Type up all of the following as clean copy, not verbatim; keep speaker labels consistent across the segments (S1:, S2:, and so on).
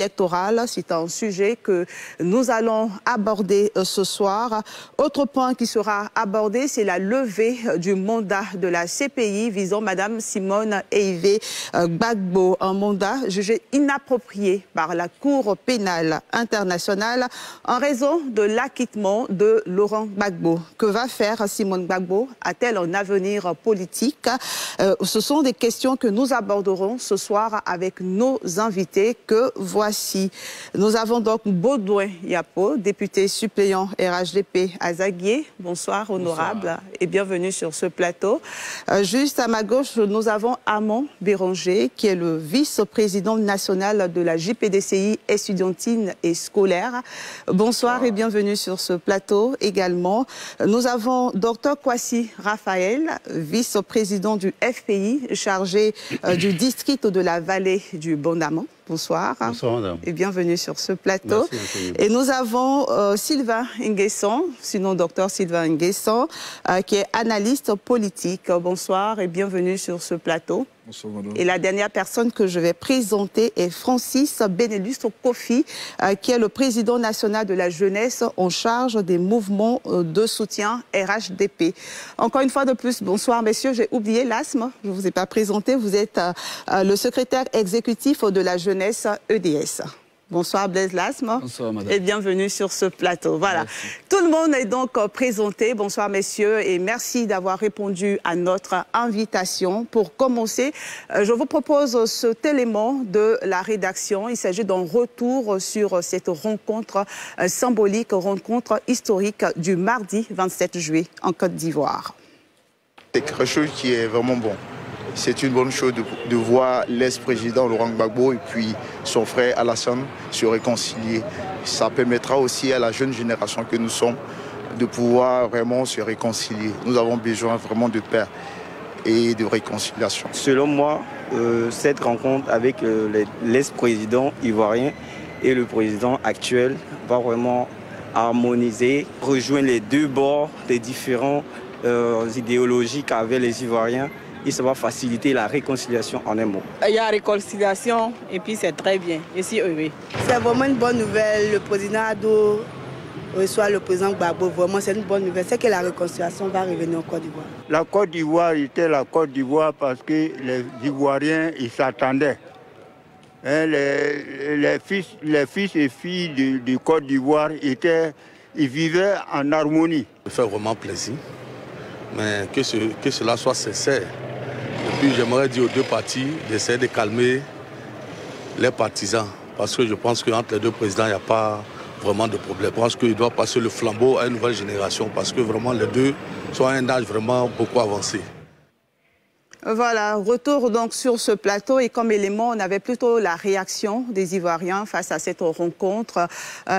S1: électorale. C'est un sujet que nous allons aborder ce soir. Autre point qui sera abordé, c'est la levée du mandat de la CPI visant Mme Simone Eive Gbagbo. Un mandat jugé inapproprié par la Cour pénale internationale en raison de l'acquittement de Laurent Gbagbo. Que va faire Simone Gbagbo? A-t-elle un avenir politique? Ce sont des questions que nous aborderons ce soir avec nos invités que voici. Nous avons donc Baudouin Yapo, député suppléant RHDP à Zaguié. Bonsoir, honorable, bonsoir. Et bienvenue sur ce plateau. Juste à ma gauche, nous avons Amand Béranger, qui est le vice-président national de la JPDCI estudiantine et scolaire. Bonsoir et bienvenue sur ce plateau également. Nous avons Dr Kwasi Raphaël, vice-président du FPI, chargé du district de la vallée du Bondamont. Bonsoir.
S2: Bonsoir, madame.
S1: Et bienvenue sur ce plateau.
S2: Merci,
S1: et nous avons Sylvain Nguessan, sinon docteur Sylvain Nguessan, qui est analyste politique. Bonsoir et bienvenue sur ce plateau.
S3: Bonsoir, madame.
S1: Et la dernière personne que je vais présenter est Francis Benelus Kofi, qui est le président national de la jeunesse en charge des mouvements de soutien RHDP. Encore une fois de plus, bonsoir messieurs, j'ai oublié l'asthme, je ne vous ai pas présenté, vous êtes le secrétaire exécutif de la jeunesse EDS. Bonsoir Blaise Lasme.
S3: Bonsoir madame.
S1: Et bienvenue sur ce plateau. Voilà.
S3: Merci.
S1: Tout le monde est donc présenté. Bonsoir messieurs et merci d'avoir répondu à notre invitation. Pour commencer, je vous propose cet élément de la rédaction. Il s'agit d'un retour sur cette rencontre symbolique, rencontre historique du mardi 27 juillet en Côte d'Ivoire.
S4: C'est quelque chose qui est vraiment bon. C'est une bonne chose de voir l'ex-président Laurent Gbagbo et puis son frère Alassane se réconcilier. Ça permettra aussi à la jeune génération que nous sommes de pouvoir vraiment se réconcilier. Nous avons besoin vraiment de paix et de réconciliation.
S5: Selon moi, cette rencontre avec l'ex-président ivoirien et le président actuel va vraiment harmoniser, rejoindre les deux bords des différentes idéologies qu'avaient les Ivoiriens. Et ça va faciliter la réconciliation en un mot.
S6: Il y a réconciliation et puis c'est très bien. Je suis heureux.
S7: C'est vraiment une bonne nouvelle. Le président Ado reçoit le président Gbagbo. Vraiment, c'est une bonne nouvelle. C'est que la réconciliation va revenir en Côte d'Ivoire.
S8: La Côte d'Ivoire était la Côte d'Ivoire parce que les Ivoiriens ils s'attendaient. Hein, les fils et filles de Côte d'Ivoire ils vivaient en harmonie.
S2: Ça fait vraiment plaisir, mais que cela soit sincère. Et puis j'aimerais dire aux deux parties d'essayer de calmer les partisans. Parce que je pense qu'entre les deux présidents, il n'y a pas vraiment de problème. Je pense qu'il doit passer le flambeau à une nouvelle génération. Parce que vraiment les deux sont à un âge vraiment beaucoup avancé.
S1: Voilà, retour donc sur ce plateau et comme élément, on avait plutôt la réaction des Ivoiriens face à cette rencontre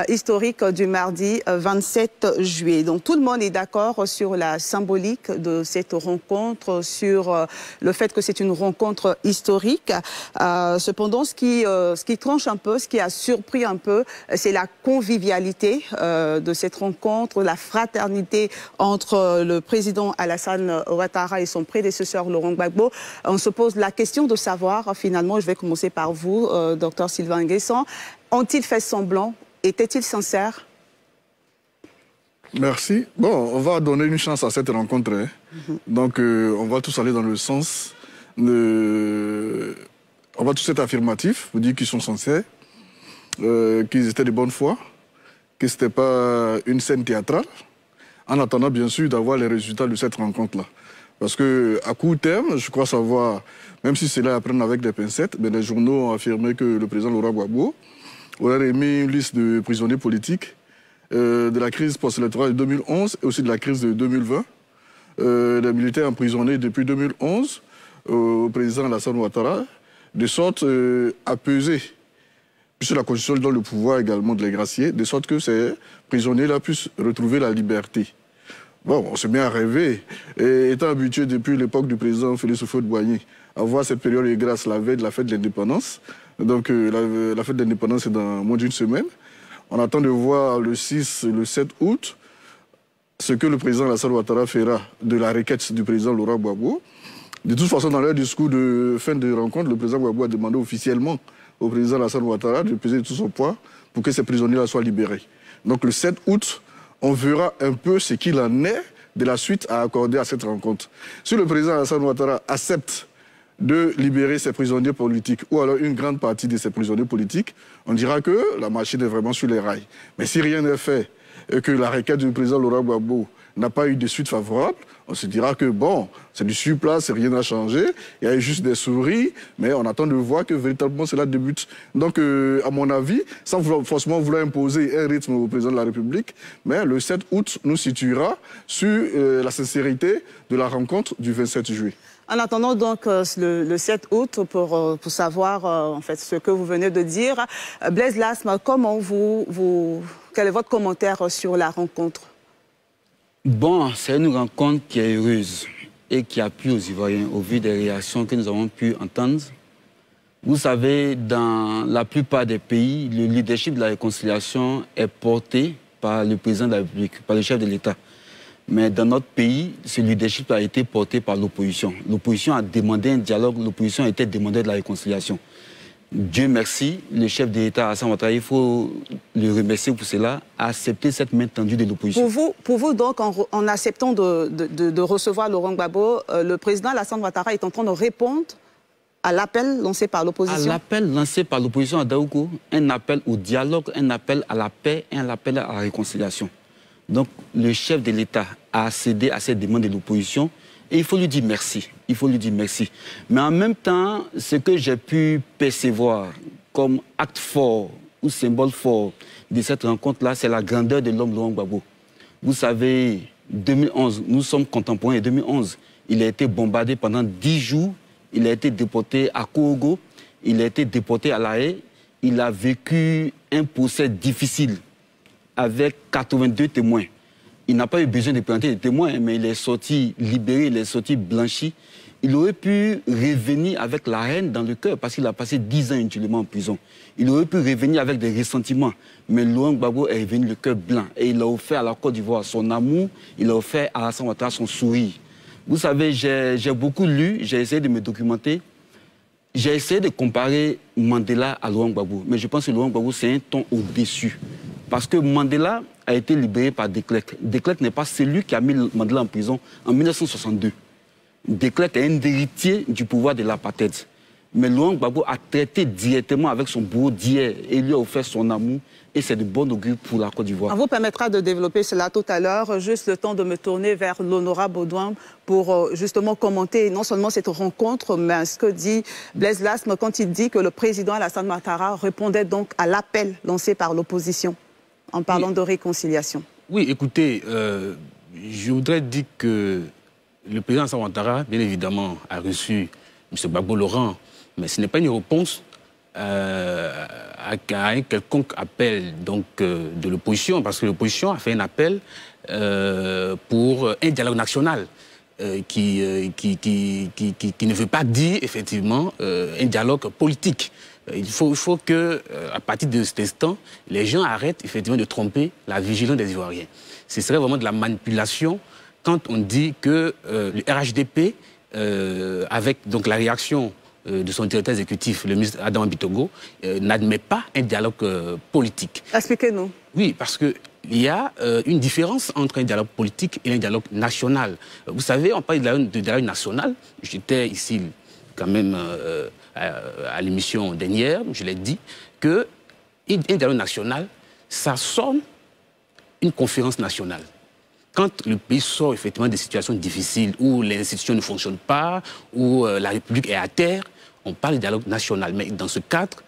S1: historique du mardi 27 juillet. Donc tout le monde est d'accord sur la symbolique de cette rencontre, sur le fait que c'est une rencontre historique. Cependant, ce qui tranche un peu, ce qui a surpris un peu, c'est la convivialité de cette rencontre, la fraternité entre le président Alassane Ouattara et son prédécesseur Laurent Gbagbo. On se pose la question de savoir, finalement, je vais commencer par vous, docteur Sylvain Nguessan, ont-ils fait semblant? Étaient-ils sincères?
S3: Merci. Bon, on va donner une chance à cette rencontre. Hein. Donc, on va tous aller dans le sens de... On va tous être affirmatifs, vous dire qu'ils sont sincères, qu'ils étaient de bonne foi, que ce n'était pas une scène théâtrale, en attendant, bien sûr, d'avoir les résultats de cette rencontre-là. Parce qu'à court terme, je crois savoir, même si c'est là à prendre avec des pincettes, mais les journaux ont affirmé que le président Laurent Gbagbo aurait remis une liste de prisonniers politiques de la crise post-électorale de 2011 et aussi de la crise de 2020. Les militaires emprisonnés depuis 2011 au président Alassane Ouattara, de sorte à peser sur la Constitution donne le pouvoir également de les gracier, de sorte que ces prisonniers-là puissent retrouver la liberté. Bon, on se met à rêver. Et étant habitué depuis l'époque du président Félix Houphouët-Boigny à voir cette période de grâce la veille de la fête de l'indépendance. Donc la fête de l'indépendance est dans moins d'une semaine. On attend de voir le 6 et le 7 août ce que le président Alassane Ouattara fera de la requête du président Laurent Gbagbo. De toute façon, dans leur discours de fin de rencontre, le président Gbagbo a demandé officiellement au président Alassane Ouattara de peser de tout son poids pour que ces prisonniers-là soient libérés. Donc le 7 août, on verra un peu ce qu'il en est de la suite à accorder à cette rencontre. Si le président Alassane Ouattara accepte de libérer ces prisonniers politiques, ou alors une grande partie de ces prisonniers politiques, on dira que la machine est vraiment sur les rails. Mais si rien n'est fait, et que la requête du président Laurent Gbagbo n'a pas eu de suite favorable, on se dira que bon, c'est du surplace, rien n'a changé, il y a eu juste des souris, mais on attend de voir que véritablement cela débute. Donc, à mon avis, sans forcément vouloir imposer un rythme au président de la République, mais le 7 août nous situera sur la sincérité de la rencontre du 27 juillet.
S1: En attendant donc le 7 août pour savoir en fait ce que vous venez de dire, Blaise Lasme, quel est votre commentaire sur la rencontre?
S9: Bon, c'est une rencontre qui est heureuse et qui a plu aux Ivoiriens au vu des réactions que nous avons pu entendre. Vous savez, dans la plupart des pays, le leadership de la réconciliation est porté par le président de la République, par le chef de l'État. Mais dans notre pays, ce leadership a été porté par l'opposition. L'opposition a demandé un dialogue, l'opposition a été demandée de la réconciliation. Dieu merci, le chef de l'État, Alassane Ouattara, il faut le remercier pour cela, a accepté cette main tendue de l'opposition.
S1: Pour vous donc, en acceptant de recevoir Laurent Gbagbo, le président Alassane Ouattara est en train de répondre à l'appel lancé par l'opposition? À
S9: l'appel lancé par l'opposition à Daouko, un appel au dialogue, un appel à la paix et un appel à la réconciliation. Donc, le chef de l'État a cédé à cette demande de l'opposition et il faut lui dire merci. Il faut lui dire merci. Mais en même temps, ce que j'ai pu percevoir comme acte fort ou symbole fort de cette rencontre-là, c'est la grandeur de l'homme Laurent Gbagbo. Vous savez, 2011, nous sommes contemporains. En 2011, il a été bombardé pendant 10 jours. Il a été déporté à Kouogo. Il a été déporté à La Haye. Il a vécu un procès difficile avec 82 témoins. Il n'a pas eu besoin de présenter des témoins, mais il est sorti libéré, il est sorti blanchi. Il aurait pu revenir avec la haine dans le cœur parce qu'il a passé 10 ans inutilement en prison. Il aurait pu revenir avec des ressentiments, mais Laurent Gbagbo est revenu le cœur blanc et il a offert à la Côte d'Ivoire son amour, il a offert à Alassane Ouattara son sourire. Vous savez, j'ai beaucoup lu, j'ai essayé de me documenter. J'ai essayé de comparer Mandela à Laurent Gbagbo, mais je pense que Laurent Gbagbo, c'est un ton au-dessus. Parce que Mandela a été libéré par De Klerk. De Klerk n'est pas celui qui a mis Mandela en prison en 1962. De Klerk est un héritier du pouvoir de l'apartheid. Mais Laurent Gbagbo a traité directement avec son bourreau d'hier et lui a offert son amour. Et c'est de bon augure pour la Côte d'Ivoire.
S1: On vous permettra de développer cela tout à l'heure. Juste le temps de me tourner vers l'honorable Baudouin pour justement commenter non seulement cette rencontre, mais ce que dit Blaise Lasme quand il dit que le président Alassane Ouattara répondait donc à l'appel lancé par l'opposition en parlant de réconciliation.
S10: Oui, écoutez, je voudrais dire que le président Alassane Ouattara, bien évidemment, a reçu M. Gbagbo Laurent, mais ce n'est pas une réponse à un quelconque appel donc, de l'opposition, parce que l'opposition a fait un appel pour un dialogue national qui ne veut pas dire effectivement un dialogue politique. Il faut que, à partir de cet instant, les gens arrêtent effectivement de tromper la vigilance des Ivoiriens. Ce serait vraiment de la manipulation quand on dit que le RHDP, avec donc la réaction de son directeur exécutif, le ministre Adam Bitogo, n'admet pas un dialogue politique.
S1: Expliquez-nous.
S10: Oui, parce qu'il y a une différence entre un dialogue politique et un dialogue national. Vous savez, on parle de dialogue national. J'étais ici quand même à l'émission dernière, je l'ai dit, qu'un dialogue national, ça sonne une conférence nationale. Quand le pays sort effectivement des situations difficiles, où les institutions ne fonctionnent pas, où la République est à terre, on parle de dialogue national. Mais dans ce cadre,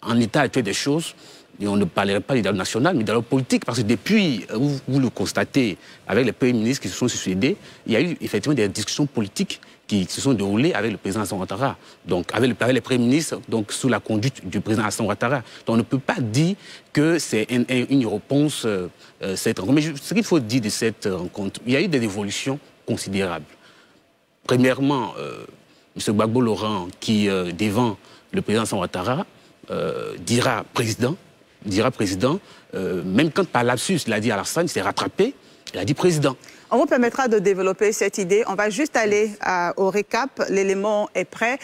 S10: en l'état actuel des choses, on ne parlerait pas de dialogue national, mais de dialogue politique, parce que depuis, vous le constatez, avec les premiers ministres qui se sont succédés, il y a eu effectivement des discussions politiques qui se sont déroulées avec le président Alassane Ouattara, donc avec les premiers ministres, donc sous la conduite du président Alassane Ouattara. Donc on ne peut pas dire que c'est une réponse cette rencontre. Mais ce qu'il faut dire de cette rencontre, il y a eu des évolutions considérables. Premièrement, M. Gbagbo Laurent, qui devant le président Alassane Ouattara, dira président, même quand par lapsus il a dit Alassane, il s'est rattrapé Il a dit président.
S1: On vous permettra de développer cette idée. On va juste aller au récap. L'élément est prêt.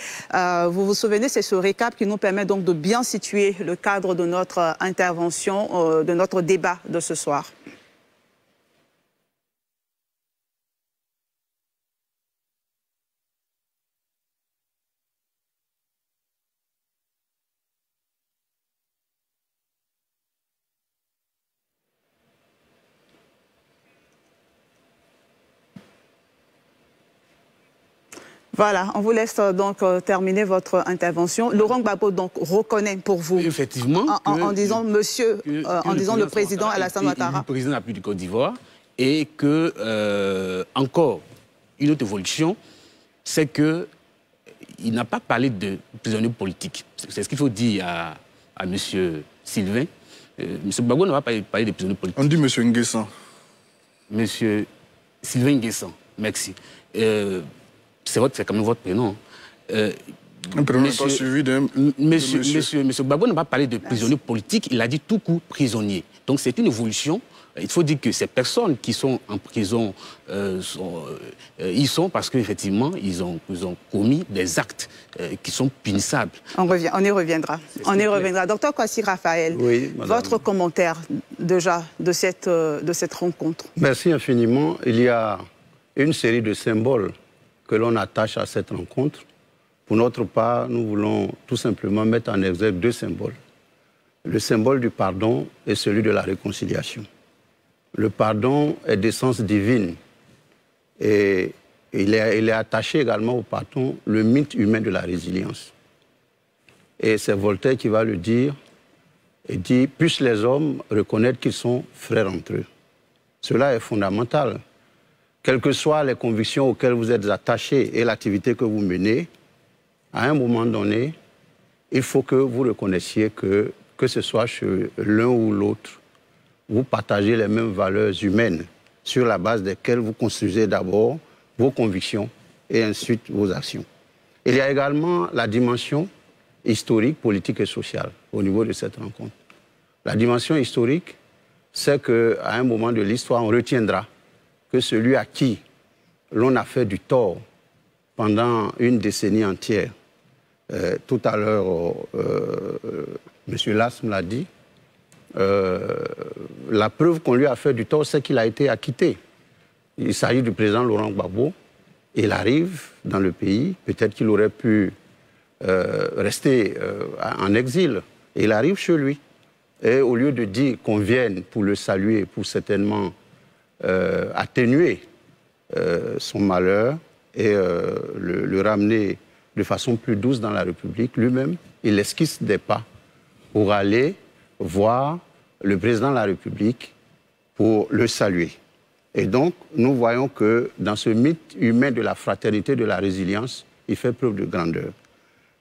S1: Vous vous souvenez, c'est ce récap qui nous permet donc de bien situer le cadre de notre intervention, de notre débat de ce soir. Voilà, on vous laisse donc terminer votre intervention. Laurent Gbagbo donc reconnaît pour vous,
S10: effectivement,
S1: en disant monsieur, en disant le président Alassane Ouattara.
S10: Le président appuie du Côte d'Ivoire et que, encore, une autre évolution, c'est qu'il n'a pas parlé de prisonniers politiques. C'est ce qu'il faut dire à monsieur Sylvain. Monsieur Gbagbo n'a pas parlé de prisonniers politiques.
S3: On dit monsieur Nguessan.
S10: Monsieur Sylvain Nguessan, merci. C'est quand même votre prénom.
S3: Un prénom n'est pas suivi d'un
S10: monsieur Gbagbo n'a pas parlé de prisonniers politiques, il a dit tout court prisonniers. Donc c'est une évolution. Il faut dire que ces personnes qui sont en prison, ils sont parce qu'effectivement, ils ont commis des actes qui sont punissables.
S1: On y reviendra. Docteur Kwasi Raphaël,
S11: oui,
S1: votre commentaire déjà de cette rencontre.
S11: Merci infiniment. Il y a une série de symboles que l'on attache à cette rencontre. Pour notre part, nous voulons tout simplement mettre en exergue deux symboles. Le symbole du pardon et celui de la réconciliation. Le pardon est d'essence divine et il est attaché également au pardon le mythe humain de la résilience. Et c'est Voltaire qui va le dire, et dit « Puissent les hommes reconnaître qu'ils sont frères entre eux ». Cela est fondamental. Quelles que soient les convictions auxquelles vous êtes attachés et l'activité que vous menez, à un moment donné, il faut que vous reconnaissiez que ce soit chez l'un ou l'autre, vous partagez les mêmes valeurs humaines sur la base desquelles vous construisez d'abord vos convictions et ensuite vos actions. Il y a également la dimension historique, politique et sociale au niveau de cette rencontre. La dimension historique, c'est qu'à un moment de l'histoire, on retiendra que celui à qui l'on a fait du tort pendant une décennie entière, tout à l'heure, M. Lass me l'a dit, la preuve qu'on lui a fait du tort, c'est qu'il a été acquitté. Il s'agit du président Laurent Gbagbo. Il arrive dans le pays, peut-être qu'il aurait pu rester en exil. Et il arrive chez lui. Et au lieu de dire qu'on vienne pour le saluer, pour certainement atténuer son malheur et le ramener de façon plus douce dans la République, lui-même, il esquisse des pas pour aller voir le président de la République pour le saluer. Et donc, nous voyons que dans ce mythe humain de la fraternité, de la résilience, il fait preuve de grandeur.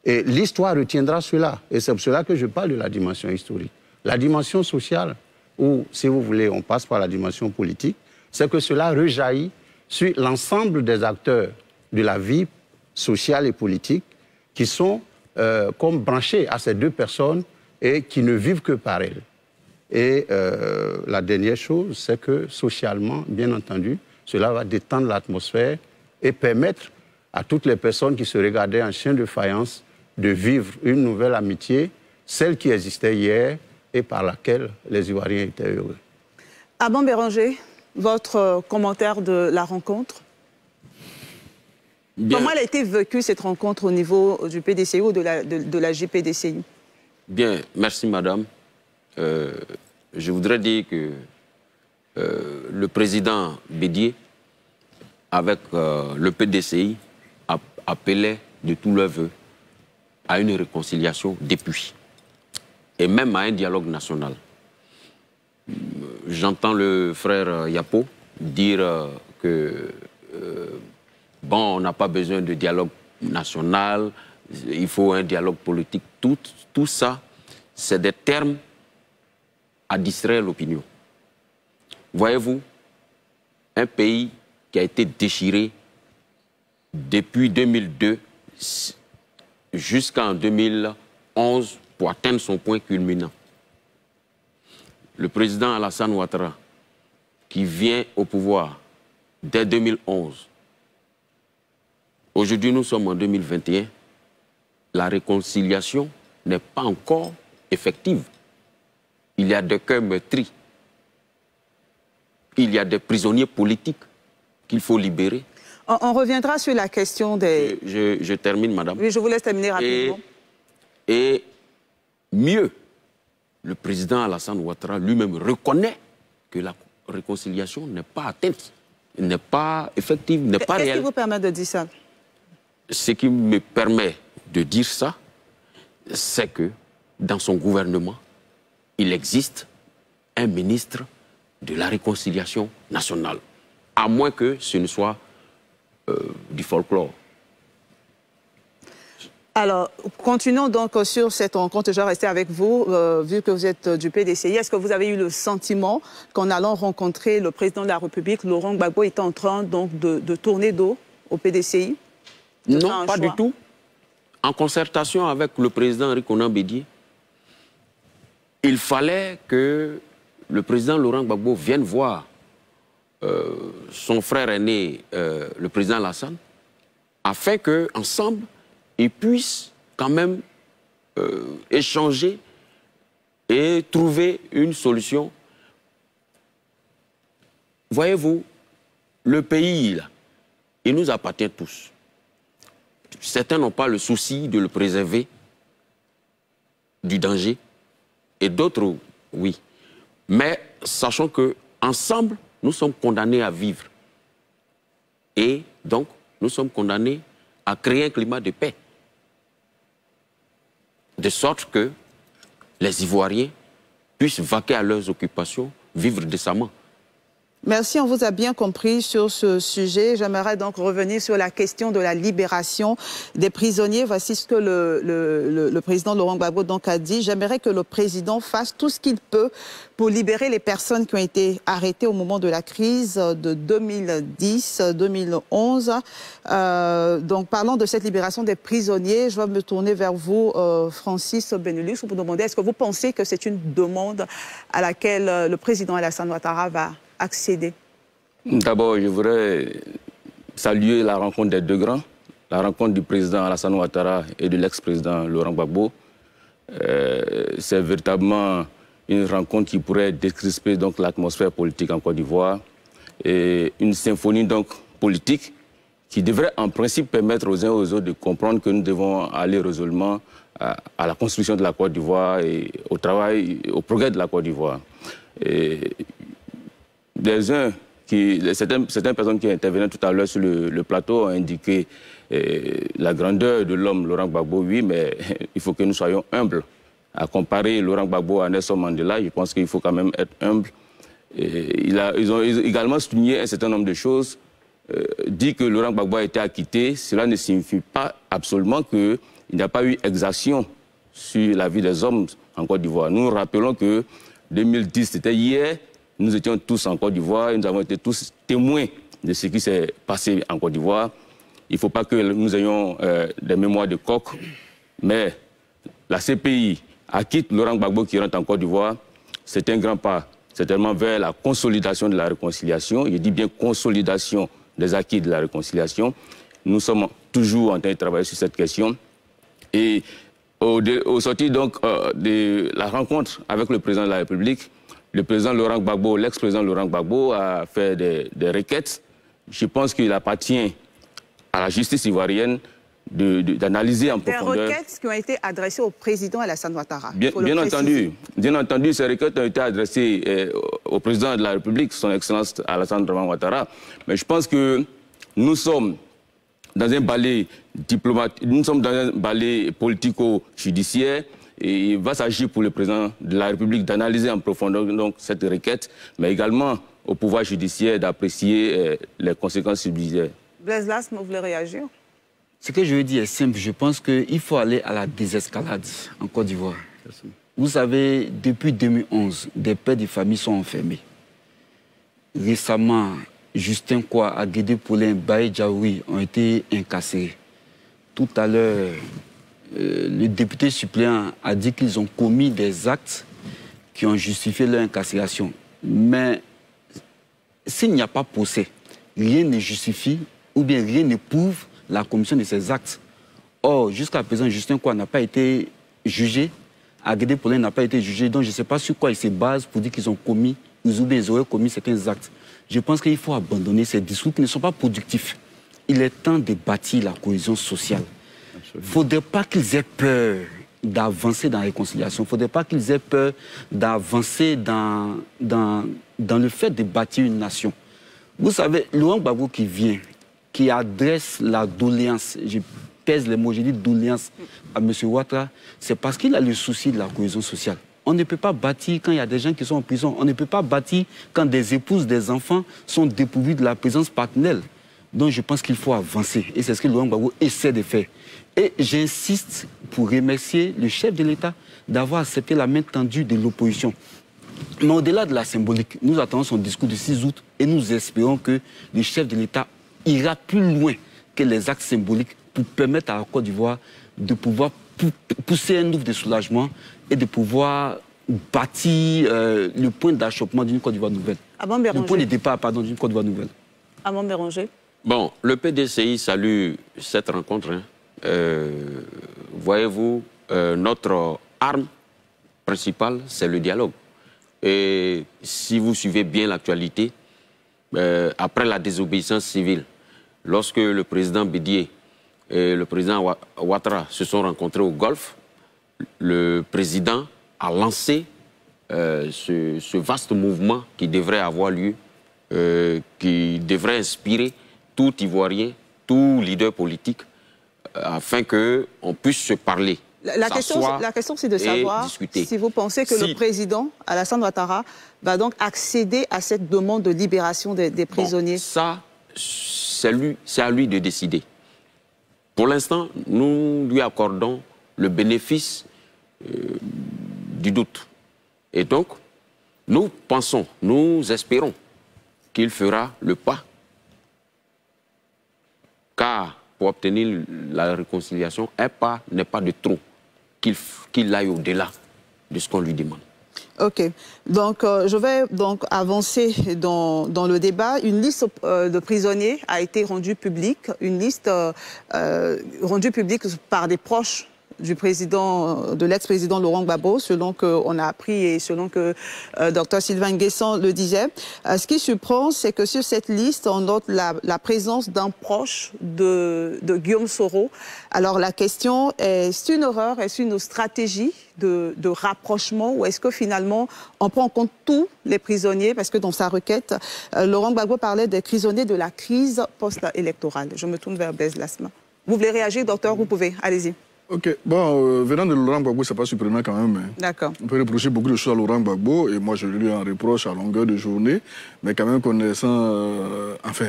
S11: Et l'histoire retiendra cela. Et c'est pour cela que je parle de la dimension historique. La dimension sociale, ou si vous voulez, on passe par la dimension politique, c'est que cela rejaillit sur l'ensemble des acteurs de la vie sociale et politique qui sont comme branchés à ces deux personnes et qui ne vivent que par elles. Et la dernière chose, c'est que socialement, bien entendu, cela va détendre l'atmosphère et permettre à toutes les personnes qui se regardaient en chien de faïence de vivre une nouvelle amitié, celle qui existait hier et par laquelle les Ivoiriens étaient heureux.
S1: Alban Béranger, votre commentaire de la rencontre? Bien. Comment a été vécue cette rencontre au niveau du PDCI ou de la GPDCI?
S12: Bien, merci madame. Je voudrais dire que le président Bédié, avec le PDCI, appelait de tout leur vœu à une réconciliation depuis, et même à un dialogue national. J'entends le frère Yapo dire que bon, on n'a pas besoin de dialogue national, il faut un dialogue politique. Tout ça, c'est des termes à distraire l'opinion. Voyez-vous, un pays qui a été déchiré depuis 2002 jusqu'en 2011 pour atteindre son point culminant. Le président Alassane Ouattara qui vient au pouvoir dès 2011. Aujourd'hui, nous sommes en 2021. La réconciliation n'est pas encore effective. Il y a des cœurs meurtris. Il y a des prisonniers politiques qu'il faut libérer.
S1: On reviendra sur la question des...
S12: Je termine, madame.
S1: Oui, je vous laisse terminer rapidement.
S12: Et mieux, le président Alassane Ouattara lui-même reconnaît que la réconciliation n'est pas atteinte, n'est pas effective, n'est pas réelle.
S1: Qu'est-ce qui vous permet de dire ça?
S12: Ce qui me permet de dire ça, c'est que dans son gouvernement, il existe un ministre de la réconciliation nationale, à moins que ce ne soit du folklore.
S1: Alors, continuons donc sur cette rencontre. Je vais rester avec vous, vu que vous êtes du PDCI. Est-ce que vous avez eu le sentiment qu'en allant rencontrer le président de la République, Laurent Gbagbo, était en train donc de tourner dos au PDCI?
S12: Non, pas du tout. En concertation avec le président Henri Konan Bédié, il fallait que le président Laurent Gbagbo vienne voir son frère aîné, le président Alassane, afin qu'ensemble, ils puissent quand même échanger et trouver une solution. Voyez-vous, le pays, là, il nous appartient tous. Certains n'ont pas le souci de le préserver du danger, et d'autres, oui. Mais sachant qu'ensemble, nous sommes condamnés à vivre. Et donc, nous sommes condamnés à créer un climat de paix. De sorte que les Ivoiriens puissent vaquer à leurs occupations, vivre décemment.
S1: Merci, on vous a bien compris sur ce sujet. J'aimerais donc revenir sur la question de la libération des prisonniers. Voici ce que le président Laurent Gbagbo donc a dit. J'aimerais que le président fasse tout ce qu'il peut pour libérer les personnes qui ont été arrêtées au moment de la crise de 2010-2011. Donc, parlant de cette libération des prisonniers, je vais me tourner vers vous, Francis Benelux, pour vous demander, est-ce que vous pensez que c'est une demande à laquelle le président Alassane Ouattara va accéder?
S10: D'abord, je voudrais saluer la rencontre des deux grands, la rencontre du président Alassane Ouattara et de l'ex-président Laurent Gbagbo. C'est véritablement une rencontre qui pourrait décrisper l'atmosphère politique en Côte d'Ivoire et une symphonie donc politique qui devrait en principe permettre aux uns et aux autres de comprendre que nous devons aller résolument à la construction de la Côte d'Ivoire et au travail, au progrès de la Côte d'Ivoire. Certaines personnes qui intervenaient tout à l'heure sur le plateau ont indiqué la grandeur de l'homme Laurent Gbagbo, oui, mais il faut que nous soyons humbles. À comparer Laurent Gbagbo à Nelson Mandela, je pense qu'il faut quand même être humble. Ils ont également souligné un certain nombre de choses. Dit que Laurent Gbagbo a été acquitté, cela ne signifie pas absolument qu'il n'y a pas eu exaction sur la vie des hommes en Côte d'Ivoire. Nous rappelons que 2010, c'était hier. Nous étions tous en Côte d'Ivoire et nous avons été tous témoins de ce qui s'est passé en Côte d'Ivoire. Il ne faut pas que nous ayons des mémoires de coq, mais la CPI acquitte Laurent Gbagbo qui rentre en Côte d'Ivoire. C'est un grand pas, certainement, vers la consolidation de la réconciliation. Je dis bien consolidation des acquis de la réconciliation. Nous sommes toujours en train de travailler sur cette question. Et au sortir donc de la rencontre avec le président de la République, le président Laurent Gbagbo, l'ex-président Laurent Gbagbo a fait des requêtes. Je pense qu'il appartient à la justice ivoirienne d'analyser en profondeur.
S1: Des requêtes qui ont été adressées au président Alassane Ouattara.
S10: Bien entendu, ces requêtes ont été adressées au président de la République, son Excellence Alassane Ouattara. Mais je pense que nous sommes dans un balai diplomatique, nous sommes dans un balai politico-judiciaire. Et il va s'agir pour le président de la République d'analyser en profondeur donc, cette requête, mais également au pouvoir judiciaire d'apprécier les conséquences subsidiaires.
S1: Blaise Lasme, vous voulez réagir?
S9: Ce que je veux dire est simple. Je pense qu'il faut aller à la désescalade en Côte d'Ivoire. Vous savez, depuis 2011, des pères de famille sont enfermés. Récemment, Justin Kwa, Aguédé Poulin, Baye Djaoui ont été incarcérés. Tout à l'heure, le député suppléant a dit qu'ils ont commis des actes qui ont justifié leur incarcération. Mais s'il n'y a pas procès, rien ne justifie ou bien rien ne prouve la commission de ces actes. Or, jusqu'à présent, Justin Kouya n'a pas été jugé, Aguedé Paulin n'a pas été jugé, donc je ne sais pas sur quoi ils se basent pour dire qu'ils ont commis, ou bien ils auraient commis certains actes. Je pense qu'il faut abandonner ces discours qui ne sont pas productifs. Il est temps de bâtir la cohésion sociale. Il ne faudrait pas qu'ils aient peur d'avancer dans la réconciliation. Il ne faudrait pas qu'ils aient peur d'avancer dans le fait de bâtir une nation. Vous savez, Laurent Gbagbo qui vient, qui adresse la doléance, je pèse les mots, je dis doléance à M. Ouattara, c'est parce qu'il a le souci de la cohésion sociale. On ne peut pas bâtir quand il y a des gens qui sont en prison. On ne peut pas bâtir quand des épouses, des enfants sont dépourvus de la présence paternelle. Donc je pense qu'il faut avancer. Et c'est ce que Laurent Gbagbo essaie de faire. Et j'insiste pour remercier le chef de l'État d'avoir accepté la main tendue de l'opposition. Mais au-delà de la symbolique, nous attendons son discours du 6 août et nous espérons que le chef de l'État ira plus loin que les actes symboliques pour permettre à la Côte d'Ivoire de pouvoir pousser un ouf de soulagement et de pouvoir bâtir le point d'achoppement d'une Côte d'Ivoire nouvelle. Le point de départ, pardon, d'une Côte d'Ivoire nouvelle.
S1: Amand Béranger.
S12: Bon, le PDCI salue cette rencontre. Voyez-vous, notre arme principale, c'est le dialogue. Et si vous suivez bien l'actualité, après la désobéissance civile, lorsque le président Bédié et le président Ouattara se sont rencontrés au Golfe, le président a lancé ce vaste mouvement qui devrait avoir lieu, qui devrait inspirer tout Ivoirien, tout leader politique, afin qu'on puisse se parler.
S1: La question, c'est de savoir si vous pensez que le président Alassane Ouattara va donc accéder à cette demande de libération des prisonniers.
S12: Bon, ça, c'est à lui de décider. Pour l'instant, nous lui accordons le bénéfice du doute. Et donc, nous pensons, nous espérons qu'il fera le pas. Car pour obtenir la réconciliation, un pas n'est pas de trop. Qu'il aille au-delà de ce qu'on lui demande.
S1: Ok. Donc, je vais donc avancer dans le débat. Une liste de prisonniers a été rendue publique. Une liste rendue publique par des proches du président, de l'ex-président Laurent Gbagbo, selon qu'on a appris et selon que Dr Sylvain Nguessan le disait. Ce qui surprend, c'est que sur cette liste, on note la présence d'un proche de Guillaume Soro. Alors la question est, est-ce une erreur, est-ce une stratégie de rapprochement, ou est-ce que finalement on prend en compte tous les prisonniers? Parce que dans sa requête, Laurent Gbagbo parlait des prisonniers de la crise post-électorale. Je me tourne vers Blaise Lasma. Vous voulez réagir, docteur? Vous pouvez, allez-y.
S3: Ok, bon, venant de Laurent Gbagbo, c'est pas surprenant quand même.
S1: D'accord.
S3: On peut reprocher beaucoup de choses à Laurent Gbagbo, et moi je lui en reproche à longueur de journée, mais quand même connaissant,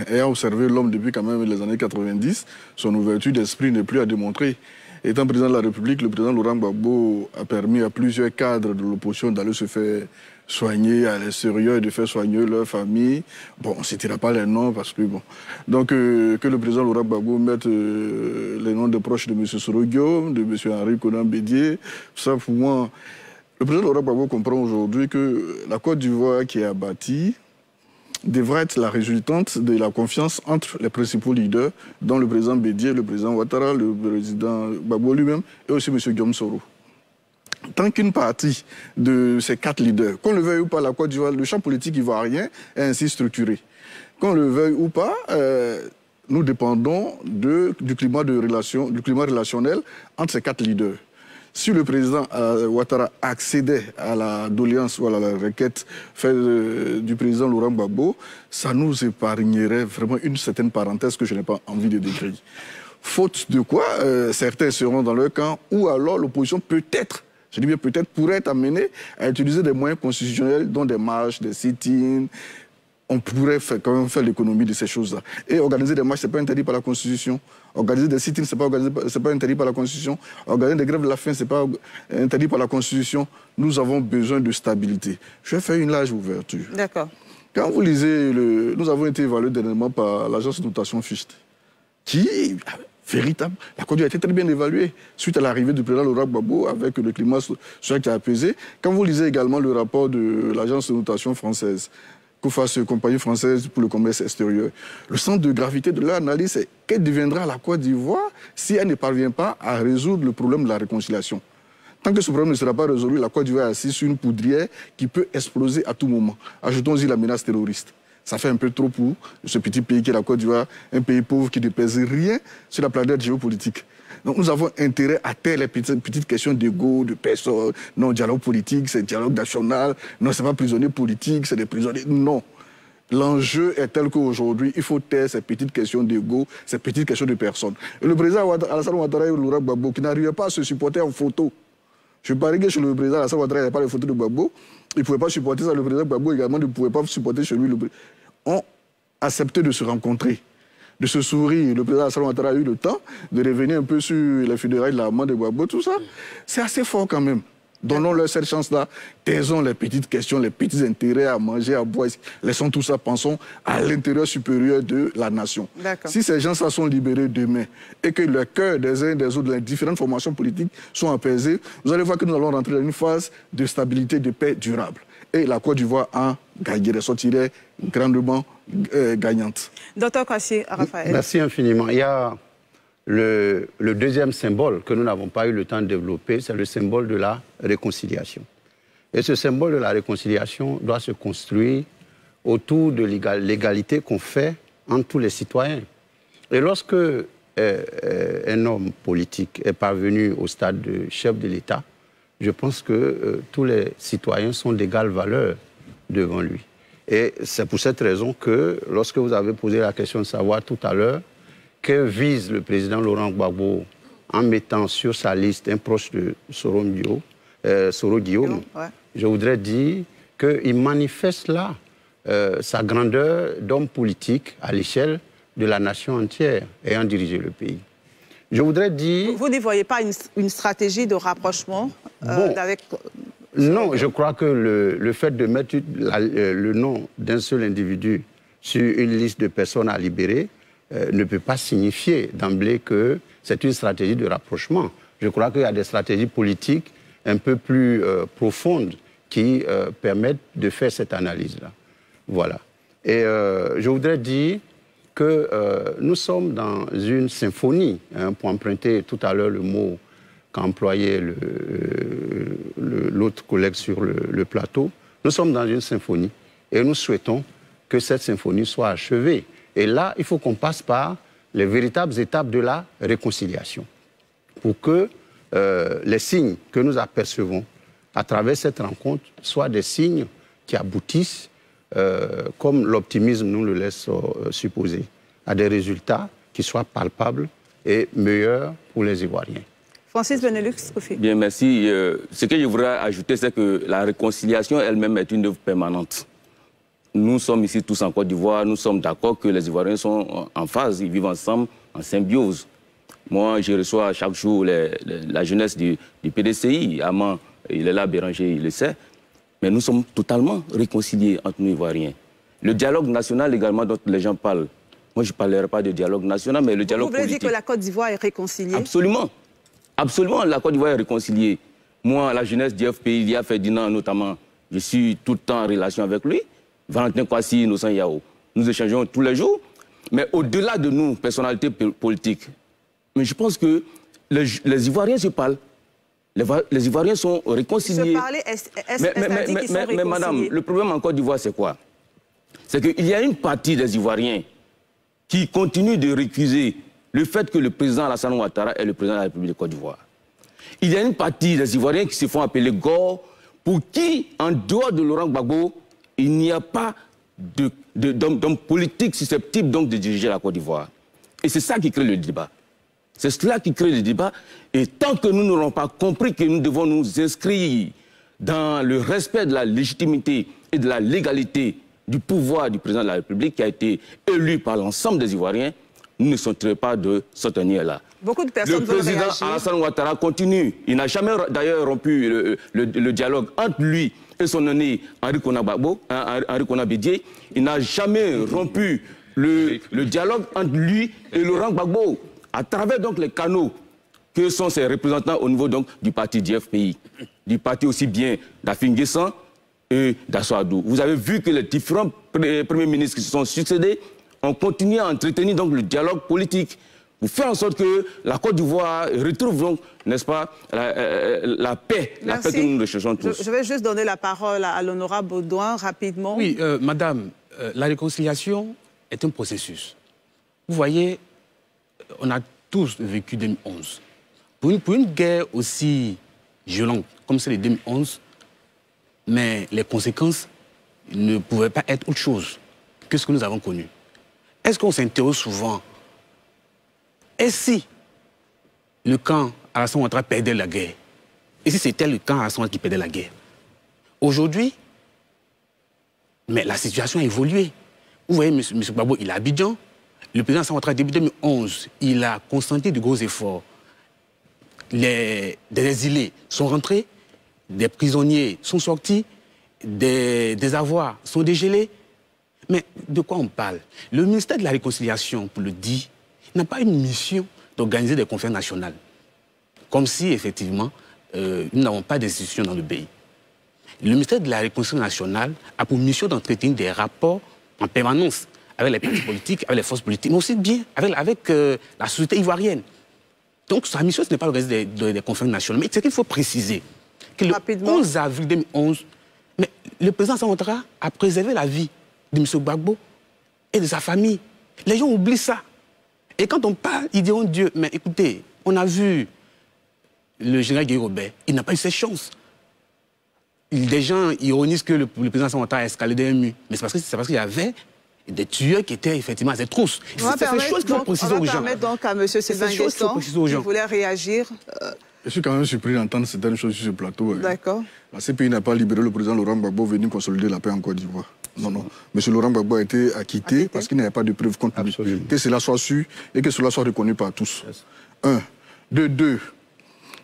S3: ayant observé l'homme depuis quand même les années 90, son ouverture d'esprit n'est plus à démontrer. Étant président de la République, le président Laurent Gbagbo a permis à plusieurs cadres de l'opposition d'aller se faire soigner à l'extérieur et de faire soigner leur famille. Bon, on ne citera pas les noms parce que bon. Donc, que le président Laurent Gbagbo mette les noms des proches de M. Soro Guillaume, de M. Henri Konan Bédié, ça pour moi, le président Laurent Gbagbo comprend aujourd'hui que la Côte d'Ivoire qui est abattie devrait être la résultante de la confiance entre les principaux leaders, dont le président Bédié, le président Ouattara, le président Gbagbo lui-même et aussi M. Guillaume Soro. Tant qu'une partie de ces 4 leaders, qu'on le veuille ou pas, la Côte d'Ivoire, le champ politique ivoirien est ainsi structuré. Qu'on le veuille ou pas, nous dépendons du climat relationnel entre ces 4 leaders. Si le président Ouattara accédait à la doléance ou à la requête faite du président Laurent Gbagbo, ça nous épargnerait vraiment une certaine parenthèse que je n'ai pas envie de décrire. Faute de quoi, certains seront dans leur camp, ou alors l'opposition peut-être, je dis bien peut-être, pourrait être amenée à utiliser des moyens constitutionnels, dont des marches, des sit-ins. On pourrait quand même faire l'économie de ces choses-là. Et organiser des marches, ce n'est pas interdit par la Constitution. Organiser des sit-ins, ce n'est pas interdit par la Constitution. Organiser des grèves de la faim, ce n'est pas interdit par la Constitution. Nous avons besoin de stabilité. Je vais faire une large ouverture.
S1: D'accord.
S3: Quand vous lisez, nous avons été évalués dernièrement par l'agence de notation Fichte, qui, véritable, la Côte d'Ivoire a été très bien évaluée suite à l'arrivée du président Laurent Gbagbo avec le climat social qui a apaisé. Quand vous lisez également le rapport de l'agence de notation française, que fasse la compagnie française pour le commerce extérieur. Le centre de gravité de leur analyse, c'est qu'elle deviendra la Côte d'Ivoire si elle ne parvient pas à résoudre le problème de la réconciliation. Tant que ce problème ne sera pas résolu, la Côte d'Ivoire est assise sur une poudrière qui peut exploser à tout moment. Ajoutons-y la menace terroriste. Ça fait un peu trop pour ce petit pays qui est la Côte d'Ivoire, un pays pauvre qui ne pèse rien sur la planète géopolitique. Donc nous avons intérêt à taire les petites questions d'ego, de personnes. Non, dialogue politique, c'est dialogue national. Non, ce n'est pas prisonnier politique, c'est des prisonniers. Non. L'enjeu est tel qu'aujourd'hui, il faut taire ces petites questions d'ego, ces petites questions de personnes. Et le président Alassane Ouattara et Laurent Gbagbo, qui n'arrivaient pas à se supporter en photo. Je parie que chez le président Alassane Ouattara, il n'y avait pas de photo de Gbagbo. Il ne pouvait pas supporter ça. Le président Gbagbo également ne pouvait pas supporter chez lui. On accepté de se rencontrer, de se sourire. Le président Alassane Ouattara a eu le temps de revenir un peu sur les funérailles de la maman de Gbagbo, tout ça. C'est assez fort quand même. Donnons-leur cette chance-là. Taisons les petites questions, les petits intérêts à manger, à boire. Laissons tout ça, pensons à l'intérêt supérieur de la nation. Si ces gens-là sont libérés demain et que le cœur des uns et des autres, les différentes formations politiques sont apaisés, vous allez voir que nous allons rentrer dans une phase de stabilité, de paix durable. Et la Côte d'Ivoire a gagné, sortirait grandement gagnante.
S1: Docteur Kwasi Raphaël.
S11: Merci infiniment. Il y a le deuxième symbole que nous n'avons pas eu le temps de développer, c'est le symbole de la réconciliation. Et ce symbole de la réconciliation doit se construire autour de l'égalité qu'on fait entre tous les citoyens. Et lorsque un homme politique est parvenu au stade de chef de l'État, je pense que tous les citoyens sont d'égale valeur devant lui. Et c'est pour cette raison que, lorsque vous avez posé la question de savoir tout à l'heure, que vise le président Laurent Gbagbo en mettant sur sa liste un proche de Soro Guillaume, je voudrais dire qu'il manifeste là sa grandeur d'homme politique à l'échelle de la nation entière ayant dirigé le pays. Je voudrais dire...
S1: Vous ne voyez pas une stratégie de rapprochement avec...
S11: Non, je crois que le fait de mettre le nom d'un seul individu sur une liste de personnes à libérer ne peut pas signifier d'emblée que c'est une stratégie de rapprochement. Je crois qu'il y a des stratégies politiques un peu plus profondes qui permettent de faire cette analyse-là. Voilà. Et je voudrais dire que nous sommes dans une symphonie, hein, pour emprunter tout à l'heure le mot qu'a employé l'autre collègue sur le plateau. Nous sommes dans une symphonie et nous souhaitons que cette symphonie soit achevée. Et là, il faut qu'on passe par les véritables étapes de la réconciliation pour que les signes que nous apercevons à travers cette rencontre soient des signes qui aboutissent, comme l'optimisme nous le laisse supposer, à des résultats qui soient palpables et meilleurs pour les Ivoiriens.
S1: Francis Benelux, Kofi.
S12: Bien, merci. Ce que je voudrais ajouter, c'est que la réconciliation elle-même est une œuvre permanente. Nous sommes ici tous en Côte d'Ivoire, nous sommes d'accord que les Ivoiriens sont en phase, ils vivent ensemble, en symbiose. Moi, je reçois chaque jour la jeunesse du PDCI, Amand, il est là, Béranger, il le sait. Mais nous sommes totalement réconciliés entre nous Ivoiriens. Le dialogue national également dont les gens parlent, moi je ne parlerai pas de dialogue national, mais le dialogue politique. Vous voulez dire
S1: que la Côte d'Ivoire est réconciliée?
S12: Absolument. Absolument, la Côte d'Ivoire est réconciliée. Moi, la jeunesse du FPI, Lia Ferdinand notamment, je suis tout le temps en relation avec lui. Valentin Kwasi, Innocent Yao. Nous échangeons tous les jours. Mais au-delà de nous, personnalités politiques, mais je pense que les Ivoiriens se parlent. Les Ivoiriens sont réconciliés.
S1: Se parler, est-ce qu'ils sont réconciliés?
S12: Mais madame, le problème en Côte d'Ivoire, c'est quoi? C'est qu'il y a une partie des Ivoiriens qui continue de récuser le fait que le président Alassane Ouattara est le président de la République de Côte d'Ivoire. Il y a une partie des Ivoiriens qui se font appeler Gore, pour qui, en dehors de Laurent Gbagbo, il n'y a pas d'homme politique susceptible donc de diriger la Côte d'Ivoire. Et c'est ça qui crée le débat. C'est cela qui crée le débat. Et tant que nous n'aurons pas compris que nous devons nous inscrire dans le respect de la légitimité et de la légalité du pouvoir du président de la République qui a été élu par l'ensemble des Ivoiriens, nous ne sortirons pas de ce tanière-là.
S1: Beaucoup de personnes
S12: le président Alassane Ouattara continue. Il n'a jamais d'ailleurs rompu le dialogue entre lui et son aîné Henri Konan Bédié. Il n'a jamais rompu le dialogue entre lui et Laurent Gbagbo, à travers donc les canaux que sont ses représentants au niveau donc du parti du FPI, du parti aussi bien d'Afin Guessan
S13: et d'Assoadou. Vous avez vu que les différents premiers ministres qui se sont succédés ont continué à entretenir donc le dialogue politique pour faire en sorte que la Côte d'Ivoire retrouve donc, n'est-ce pas, la paix, la paix que nous recherchons tous.
S1: Je vais juste donner la parole à l'honorable Baudouin rapidement.
S10: Oui, madame, la réconciliation est un processus. Vous voyez, on a tous vécu 2011. Pour une guerre aussi violente comme celle de 2011, mais les conséquences ne pouvaient pas être autre chose que ce que nous avons connu. Est-ce qu'on s'interroge souvent, et si le camp Alassane Ouattara perdait la guerre? Et si c'était le camp Alassane Ouattara qui perdait la guerre? Aujourd'hui, mais la situation a évolué. Vous voyez, M. Gbagbo, il est à Abidjan. Le président Alassane Ouattara, début 2011, il a consenti de gros efforts. Des exilés sont rentrés, des prisonniers sont sortis, des avoirs sont dégelés. Mais de quoi on parle? Le ministère de la Réconciliation, pour le dire, n'a pas une mission d'organiser des conférences nationales. Comme si, effectivement, nous n'avons pas d'institutions dans le pays. Le ministère de la Réconciliation nationale a pour mission d'entretenir des rapports en permanence avec les partis politiques, avec les forces politiques, mais aussi bien avec la société ivoirienne. Donc sa mission, ce n'est pas d'organiser des conférences nationales. Mais c'est qu'il faut préciser que le 11 avril 2011, mais le président Alassane Ouattara a préservé la vie de M. Gbagbo et de sa famille. Les gens oublient ça. Et quand on parle, ils diront Dieu, mais écoutez, on a vu le général Guy Robert, il n'a pas eu cette chance. Des gens ironisent que le président Alassane Ouattara a escaladé des murs. Mais c'est parce qu'il y avait des tueurs qui étaient effectivement à cette trousse. C'est ces choses qu'il faut préciser aux gens.
S1: On va permettre donc à M. Sylvain Guesson, qui voulait réagir.
S3: Je suis quand même surpris d'entendre certaines choses sur ce plateau.
S1: D'accord.
S3: La CPI n'a pas libéré le président Laurent Gbagbo venu consolider la paix en Côte d'Ivoire. Non, non. M. Laurent Gbagbo a été acquitté parce qu'il n'y avait pas de preuves contre lui. Que cela soit su et que cela soit reconnu par tous. Un. Deux.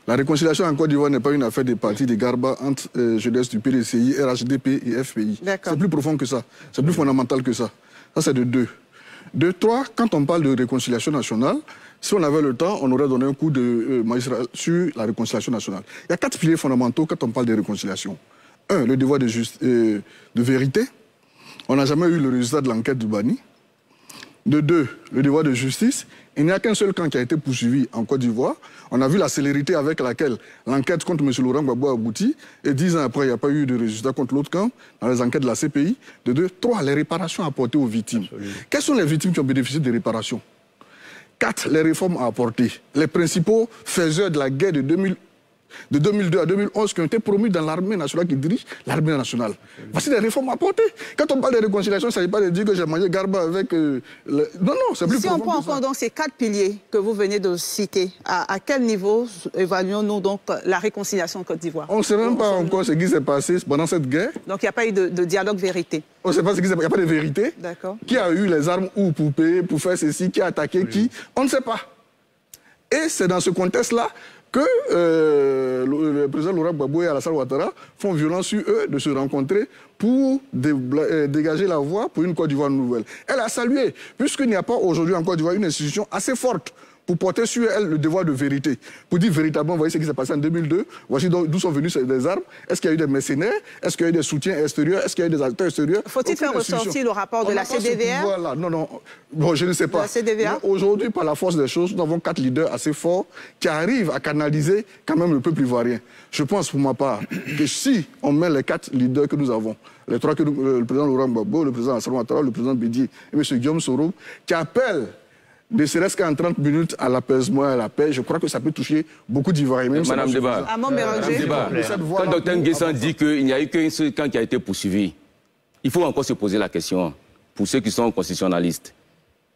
S3: La réconciliation en Côte d'Ivoire n'est pas une affaire des partis de Garba entre jeunesse du PDCI, RHDP et FPI. C'est plus profond que ça. C'est plus fondamental que ça. Ça, c'est de deux. De trois, quand on parle de réconciliation nationale, si on avait le temps, on aurait donné un coup de magistral sur la réconciliation nationale. Il y a 4 piliers fondamentaux quand on parle de réconciliation. Un, le devoir de vérité. On n'a jamais eu le résultat de l'enquête du Bani. De deux, le devoir de justice. Il n'y a qu'un seul camp qui a été poursuivi en Côte d'Ivoire. On a vu la célérité avec laquelle l'enquête contre M. Laurent Gbagbo a abouti. Et 10 ans après, il n'y a pas eu de résultat contre l'autre camp dans les enquêtes de la CPI. De deux, trois, les réparations apportées aux victimes. Quelles sont les victimes qui ont bénéficié des réparations? 4, les réformes à apporter. Les principaux faiseurs de la guerre de 2002 à 2011 qui ont été promus dans l'armée nationale qui dirige l'armée nationale. Voici des réformes apportées. Quand on parle de réconciliation, il ne s'agit pas de dire que j'ai mangé Garba avec... Non, non, c'est plus profond.
S1: Si on prend en compte donc ces 4 piliers que vous venez de citer, à quel niveau évaluons-nous donc la réconciliation en Côte d'Ivoire?
S3: On ne sait même pas encore ce qui s'est passé pendant cette guerre.
S1: Donc il n'y a pas eu de dialogue vérité?
S3: On ne sait pas ce qui s'est passé, il n'y a pas de vérité.
S1: D'accord.
S3: Qui a eu les armes ou pour payer, pour faire ceci, qui a attaqué qui? On ne sait pas. Et c'est dans ce contexte-là que le président Laurent Gbagbo et Alassane Ouattara font violence sur eux de se rencontrer pour dégager la voie pour une Côte d'Ivoire nouvelle. Elle a salué, puisqu'il n'y a pas aujourd'hui en Côte d'Ivoire une institution assez forte pour porter sur elle le devoir de vérité. Pour dire véritablement, voyez ce qui s'est passé en 2002, voici d'où sont venus des armes, est-ce qu'il y a eu des mercenaires, est-ce qu'il y a eu des soutiens extérieurs, est-ce qu'il y a eu des acteurs extérieurs?
S1: Faut-il faire ressortir le rapport de la CDVR?
S3: Voilà, non, non, bon, je ne sais pas. Aujourd'hui, par la force des choses, nous avons 4 leaders assez forts qui arrivent à canaliser quand même le peuple ivoirien. Je pense pour ma part que si on met les 4 leaders que nous avons, les 3 que le président Laurent Gbagbo, le président Alassane Ouattara, le président Bédié et M. Guillaume Soro, qui appellent ne serait-ce qu'en 30 minutes à l'apaisement et à la paix, je crois que ça peut toucher beaucoup d'Ivoiriens.
S13: Madame Débat, quand le docteur Nguessan dit qu'il n'y a eu qu'un seul camp qui a été poursuivi, il faut encore se poser la question, pour ceux qui sont constitutionnalistes.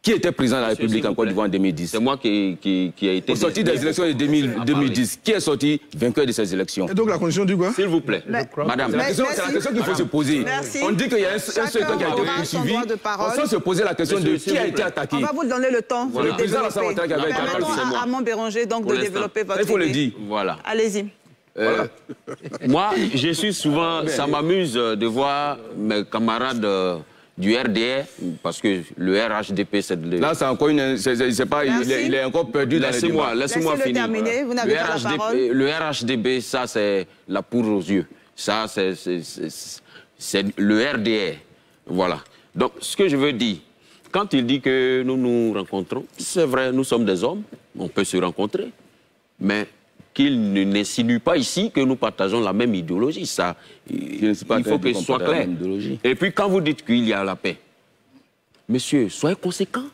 S13: Qui était président de la République en Côte d'Ivoire en 2010? C'est moi qui a été... Au sorti des élections de 2010, qui est sorti vainqueur de ces élections?
S3: Et donc la condition du quoi?
S13: S'il vous plaît. Madame, c'est la question qu'il faut se poser. On dit qu'il y a un seul camp qui a été poursuivi. On doit se poser la question de qui a été attaqué.
S1: On va vous donner le temps de développer. À Armand Béranger donc de développer votre idée.
S13: Il faut le dire. Voilà.
S1: Allez-y.
S12: Moi, je suis souvent... Ça m'amuse de voir mes camarades... du RDR, parce que le RHDP, c'est...
S13: Là, c'est encore une... C'est pas, il est encore perdu dans les débats.
S12: Laissez-moi finir.
S1: Terminer. Vous n'avez pas la parole.
S12: Le RHDP, ça, c'est la poudre aux yeux. Ça, C'est le RDR. Voilà. Donc, ce que je veux dire, quand il dit que nous nous rencontrons, c'est vrai, nous sommes des hommes, on peut se rencontrer, mais qu'il ne n'insinue pas ici que nous partageons la même idéologie. Ça, il faut que ce soit clair. Et puis, quand vous dites qu'il y a la paix, monsieur, soyez conséquents.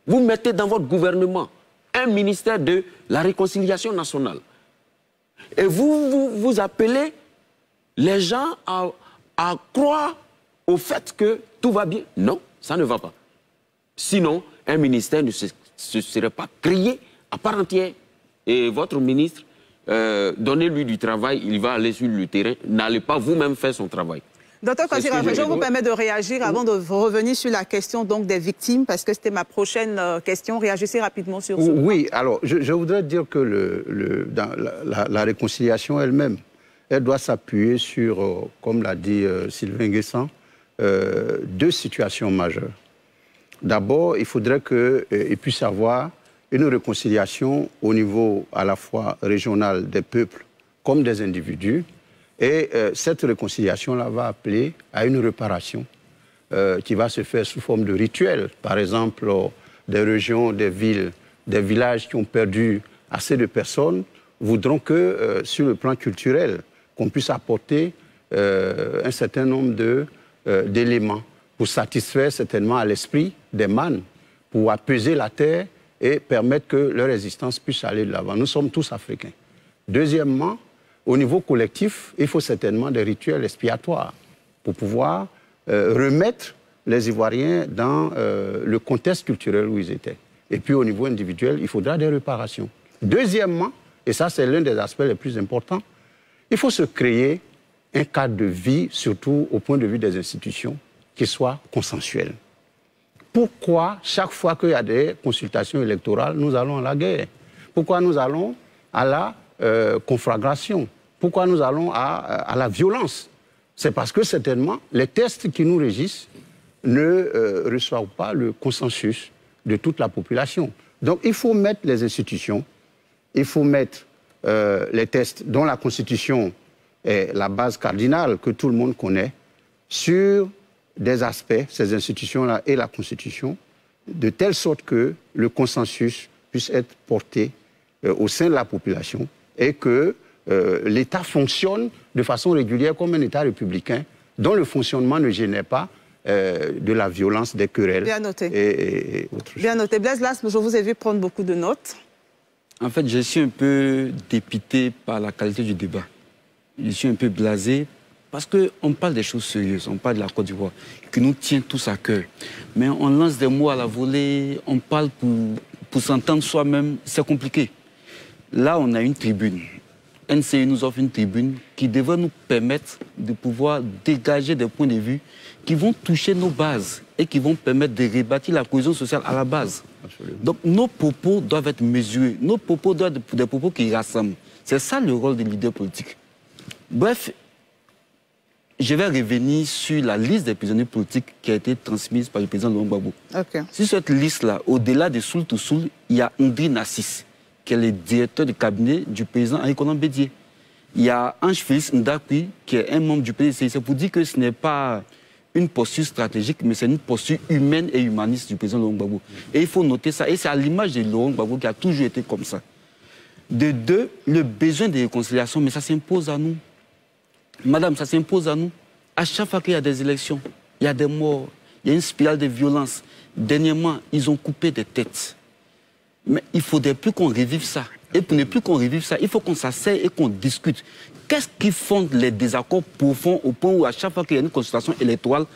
S12: Vous mettez dans votre gouvernement un ministère de la réconciliation nationale. Et vous appelez les gens à croire au fait que tout va bien. Non, ça ne va pas. Sinon, un ministère ne se serait pas créé à part entière. Et votre ministre, donnez-lui du travail, il va aller sur le terrain. N'allez pas vous-même faire son travail.
S1: Docteur Kasira, je vous permets de réagir avant de revenir sur la question donc, des victimes, parce que c'était ma prochaine question. Réagissez rapidement sur ça.
S11: Oui, alors je voudrais dire que dans la réconciliation elle-même, elle doit s'appuyer sur, comme l'a dit Sylvain Guessant, deux situations majeures. D'abord, il faudrait qu'il puisse y avoir une réconciliation au niveau à la fois régional des peuples comme des individus. Et cette réconciliation-là va appeler à une réparation qui va se faire sous forme de rituels. Par exemple, des régions, des villes, des villages qui ont perdu assez de personnes voudront que, sur le plan culturel, qu'on puisse apporter un certain nombre d'éléments pour satisfaire certainement à l'esprit des mânes, pour apaiser la terre et permettre que leur existence puisse aller de l'avant. Nous sommes tous africains. Deuxièmement, au niveau collectif, il faut certainement des rituels expiatoires pour pouvoir remettre les Ivoiriens dans le contexte culturel où ils étaient. Et puis au niveau individuel, il faudra des réparations. Deuxièmement, et ça c'est l'un des aspects les plus importants, il faut se créer un cadre de vie, surtout au point de vue des institutions, qui soit consensuel. Pourquoi chaque fois qu'il y a des consultations électorales, nous allons à la guerre? Pourquoi nous allons à la conflagration? Pourquoi nous allons à la violence? C'est parce que certainement les tests qui nous régissent ne reçoivent pas le consensus de toute la population. Donc il faut mettre les institutions, il faut mettre les tests dont la Constitution est la base cardinale que tout le monde connaît, sur des aspects, ces institutions-là et la Constitution, de telle sorte que le consensus puisse être porté au sein de la population et que l'État fonctionne de façon régulière comme un État républicain dont le fonctionnement ne gênait pas de la violence, des querelles.
S1: Bien noté.
S11: Et autre chose.
S1: Bien noté. Blaise Lasme, je vous ai vu prendre beaucoup de notes.
S9: En fait, je suis un peu dépité par la qualité du débat. Je suis un peu blasé parce qu'on parle des choses sérieuses, on parle de la Côte d'Ivoire, qui nous tient tous à cœur. Mais on lance des mots à la volée, on parle pour s'entendre soi-même, c'est compliqué. Là, on a une tribune. NCI nous offre une tribune qui devrait nous permettre de pouvoir dégager des points de vue qui vont toucher nos bases et qui vont permettre de rebâtir la cohésion sociale à la base. Absolument. Donc nos propos doivent être mesurés, nos propos doivent être des propos qui rassemblent. C'est ça le rôle des leaders politiques. Bref, je vais revenir sur la liste des prisonniers politiques qui a été transmise par le président Laurent Gbagbo. Okay. Sur cette liste-là, au-delà de Soul to Soul, il y a Ndri Nassis, qui est le directeur de cabinet du président Henri Konan Bédié. Il y a Ange-Félix Ndakwi, qui est un membre du PDC. C'est pour dire que ce n'est pas une posture stratégique, mais c'est une posture humaine et humaniste du président Laurent Gbagbo. Et il faut noter ça. Et c'est à l'image de Laurent Gbagbo qui a toujours été comme ça. De deux, le besoin de réconciliation, mais ça s'impose à nous. Madame, ça s'impose à nous. À chaque fois qu'il y a des élections, il y a des morts, il y a une spirale de violence. Dernièrement, ils ont coupé des têtes. Mais il ne faudrait plus qu'on revive ça. Et pour ne plus qu'on revive ça, il faut qu'on s'asseye et qu'on discute. Qu'est-ce qui fonde les désaccords profonds au point où à chaque fois qu'il y a une consultation électorale,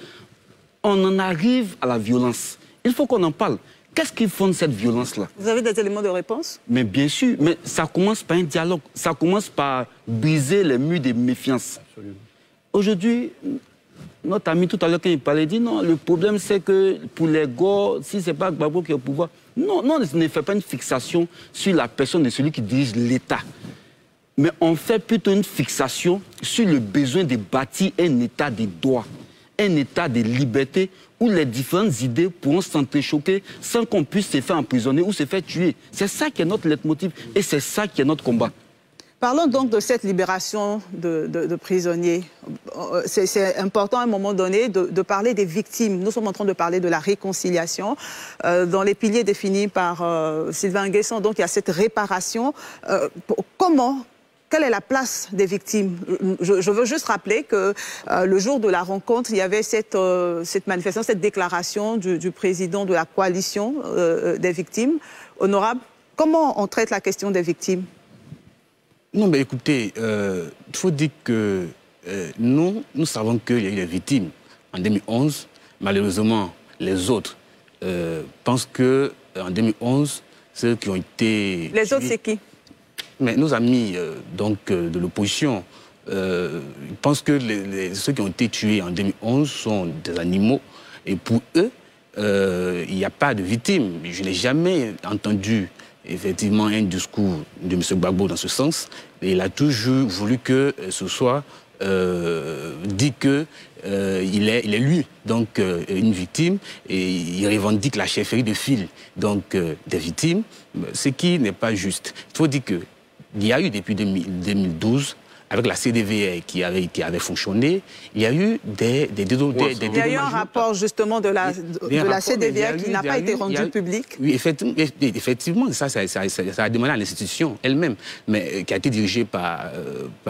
S9: on en arrive à la violence? Il faut qu'on en parle. Qu'est-ce qui fonde cette violence-là? Vous avez des éléments de réponse? Mais bien sûr, mais ça commence par un dialogue. Ça commence par briser les murs de méfiance. Aujourd'hui, notre ami tout à l'heure, quand il parlait, dit non, le problème c'est que pour les Gors, si ce n'est pas Gbagbo qui est au pouvoir, non, ne fait pas une fixation sur la personne de celui qui dirige l'État. Mais on fait plutôt une fixation sur le besoin de bâtir un État de droit, un État de liberté où les différentes idées pourront s'entrechoquer sans qu'on puisse se faire emprisonner ou se faire tuer. C'est ça qui est notre leitmotiv et c'est ça qui est notre combat.
S1: Parlons donc de cette libération de prisonniers. C'est important à un moment donné de parler des victimes. Nous sommes en train de parler de la réconciliation. Dans les piliers définis par Sylvain Nguessan, donc il y a cette réparation. Quelle est la place des victimes? Je veux juste rappeler que le jour de la rencontre, il y avait cette manifestation, cette déclaration du président de la coalition des victimes. Honorable, comment on traite la question des victimes?
S10: Non, mais écoutez, il faut dire que nous savons qu'il y a eu des victimes en 2011. Malheureusement, les autres pensent qu'en 2011, ceux qui ont été...
S1: Les autres, c'est qui?
S10: Mais nos amis de l'opposition pensent que ceux qui ont été tués en 2011 sont des animaux. Et pour eux, il n'y a pas de victimes. Je n'ai jamais entendu effectivement un discours de M. Gbagbo dans ce sens. Et il a toujours voulu que ce soit dit qu'il est lui, donc une victime, et il revendique la chefferie de file donc, des victimes, ce qui n'est pas juste. Il faut dire qu'il y a eu depuis 2012, avec la CDVR qui avait fonctionné, il y a eu il
S1: y a eu un rapport justement de la CDVR qui n'a pas été rendu public.
S10: Oui, effectivement, ça a demandé à l'institution elle-même, mais qui a été dirigée par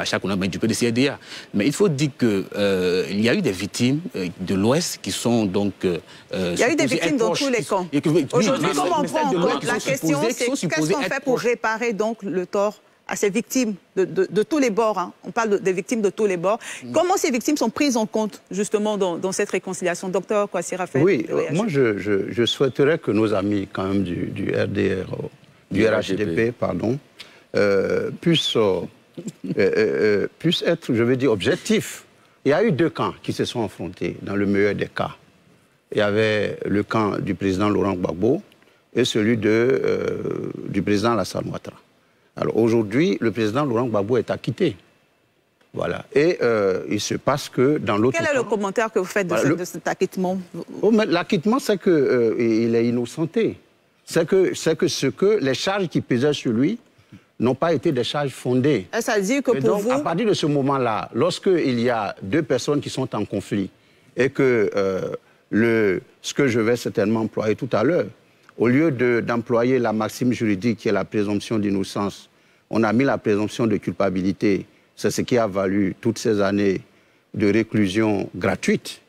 S10: Chaque Honorable du PDCRDA. Mais il faut dire qu'il y a eu des victimes de l'Ouest qui sont donc...
S1: il y a eu des victimes dans tous les camps. Aujourd'hui, comment on prend en compte la question, c'est qu'est-ce qu'on fait pour réparer donc le tort à ces victimes de tous les bords, hein. On parle des victimes de tous les bords. Comment ces victimes sont prises en compte, justement, dans cette réconciliation? Docteur Kwasi Raphaël.
S11: Oui, moi, je souhaiterais que nos amis, quand même, du RDR, du RHDP, pardon, puissent être, je veux dire, objectifs. Il y a eu deux camps qui se sont affrontés, dans le meilleur des cas. Il y avait le camp du président Laurent Gbagbo et celui du président Alassane Ouattara. Alors aujourd'hui, le président Laurent Gbagbo est acquitté. Voilà. Et il se passe que dans l'autre...
S1: Quel est le commentaire que vous faites de cet acquittement?
S11: L'acquittement, c'est qu'il est innocenté. C'est que les charges qui pesaient sur lui n'ont pas été des charges fondées.
S1: Ça veut dire que
S11: et donc, à partir de ce moment-là, lorsqu'il y a deux personnes qui sont en conflit et que ce que je vais certainement employer tout à l'heure, au lieu d'employer la maxime juridique qui est la présomption d'innocence, on a mis la présomption de culpabilité. C'est ce qui a valu toutes ces années de réclusion gratuite.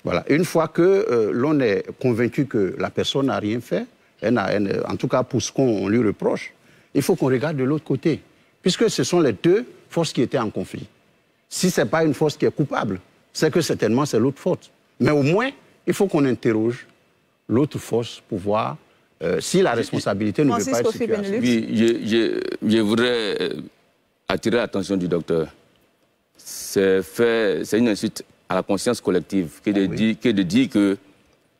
S11: Voilà. Une fois que l'on est convaincu que la personne n'a rien fait, en tout cas pour ce qu'on lui reproche, il faut qu'on regarde de l'autre côté, puisque ce sont les deux forces qui étaient en conflit. Si ce n'est pas une force qui est coupable, c'est que certainement c'est l'autre force. Mais au moins, il faut qu'on interroge l'autre force pour voir si la responsabilité ne veut pas être située.
S13: Oui, je voudrais attirer l'attention du docteur. C'est une insulte à la conscience collective que de dire que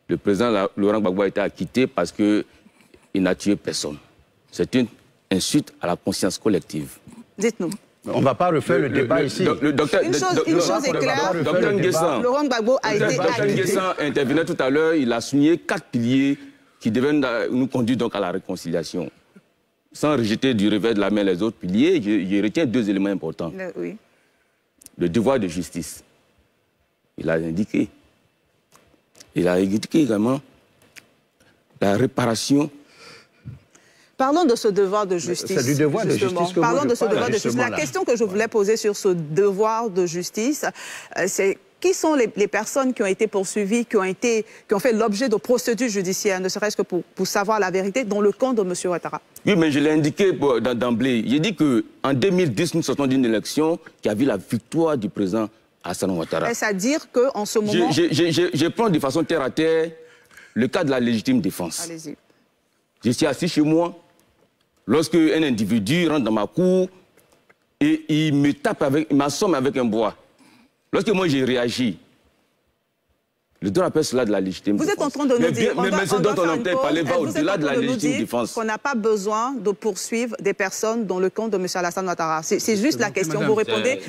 S13: le président Laurent Gbagbo a été acquitté parce qu'il n'a tué personne. C'est une insulte à la conscience collective.
S1: Dites-nous.
S11: On ne va pas refaire le débat ici.
S1: Une chose est claire, Laurent Gbagbo a été acquitté.
S13: Dr Nguessan intervenait tout à l'heure, il a souligné 4 piliers qui devaient nous conduire donc à la réconciliation. Sans rejeter du revers de la main les autres piliers, je retiens 2 éléments importants.
S1: Oui.
S13: Le devoir de justice. Il a indiqué. Il a indiqué également la réparation.
S1: Parlons de ce devoir de justice.
S11: C'est du devoir de justice que
S1: Parlons de ce devoir de justice. La question que je voulais poser sur ce devoir de justice, c'est qui sont les personnes qui ont été poursuivies, qui ont fait l'objet de procédures judiciaires, ne serait-ce que pour savoir la vérité, dans le camp de M. Ouattara? Oui,
S13: mais je l'ai indiqué d'emblée. J'ai dit qu'en 2010, nous sortons d'une élection qui a vu la victoire du président Alassane Ouattara.
S1: Est-ce à dire qu'en ce moment...
S13: Je prends de façon terre à terre le cas de la légitime défense.
S1: Allez-y.
S13: Je suis assis chez moi. Lorsque un individu rentre dans ma cour et il m'assomme avec un bois. Lorsque moi j'ai réagi, le droit appelle cela de la légitime défense.
S1: Vous êtes en train de nous dire...
S13: Mais ce dont on entend parler va au-delà de la légitime défense.
S1: Qu'on n'a pas besoin de poursuivre des personnes dans le camp de M. Alassane Ouattara. C'est juste la question. Vous répondez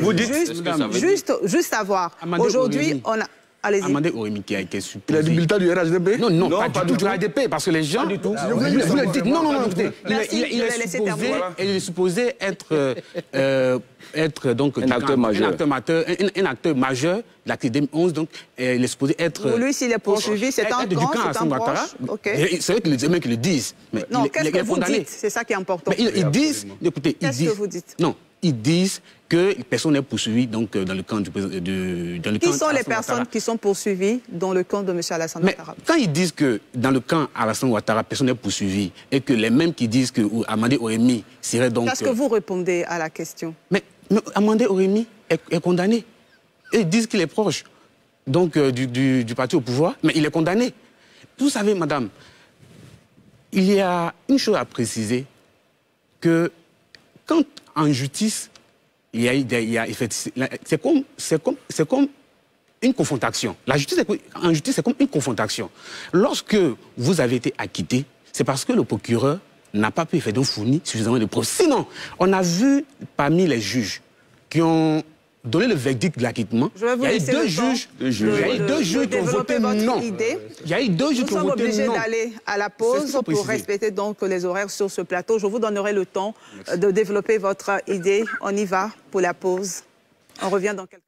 S1: juste savoir. Aujourd'hui, on a... Allez-y.
S10: Amandé Oremi qui a été supposé...
S3: Il a du bulletin du RHDP?
S10: Non, pas du tout du RHDP, parce que les gens... Pas du tout. Vous le dites. Non, écoutez. Il est supposé être donc un acteur majeur de la 2011, donc il est supposé être...
S1: Pour lui, s'il est poursuivi, c'est un grand, c'est un proche.
S10: C'est vrai que les mecs le disent.
S1: Non, qu'est-ce que vous dites? C'est ça qui est important.
S10: Ils disent... Écoutez,
S1: qu'est-ce que vous dites?
S10: Non, ils disent que personne n'est poursuivi donc, dans le camp du...
S1: Qui sont les personnes qui sont poursuivies dans le camp de M. Alassane Ouattara?
S10: Quand ils disent que dans le camp Alassane Ouattara, personne n'est poursuivi, et que les mêmes qui disent que Amandé Oremi serait donc...
S1: Qu'est-ce que vous répondez à la question?
S10: Mais Amandé Oremi est condamné. Et ils disent qu'il est proche donc, du parti au pouvoir, mais il est condamné. Vous savez, madame, il y a une chose à préciser, que quand en justice, c'est comme une confrontation. En justice, c'est comme une confrontation. Lorsque vous avez été acquitté, c'est parce que le procureur n'a pas pu fournir suffisamment de preuves. Sinon, on a vu parmi les juges qui ont donné le verdict de l'acquittement, il y a eu deux juges qui ont voté non. Il y a eu deux juges qui ont voté non.
S1: Nous sommes obligés d'aller à la pause pour respecter donc les horaires sur ce plateau. Je vous donnerai le temps de développer votre idée. On y va pour la pause. On revient dans quelques instants.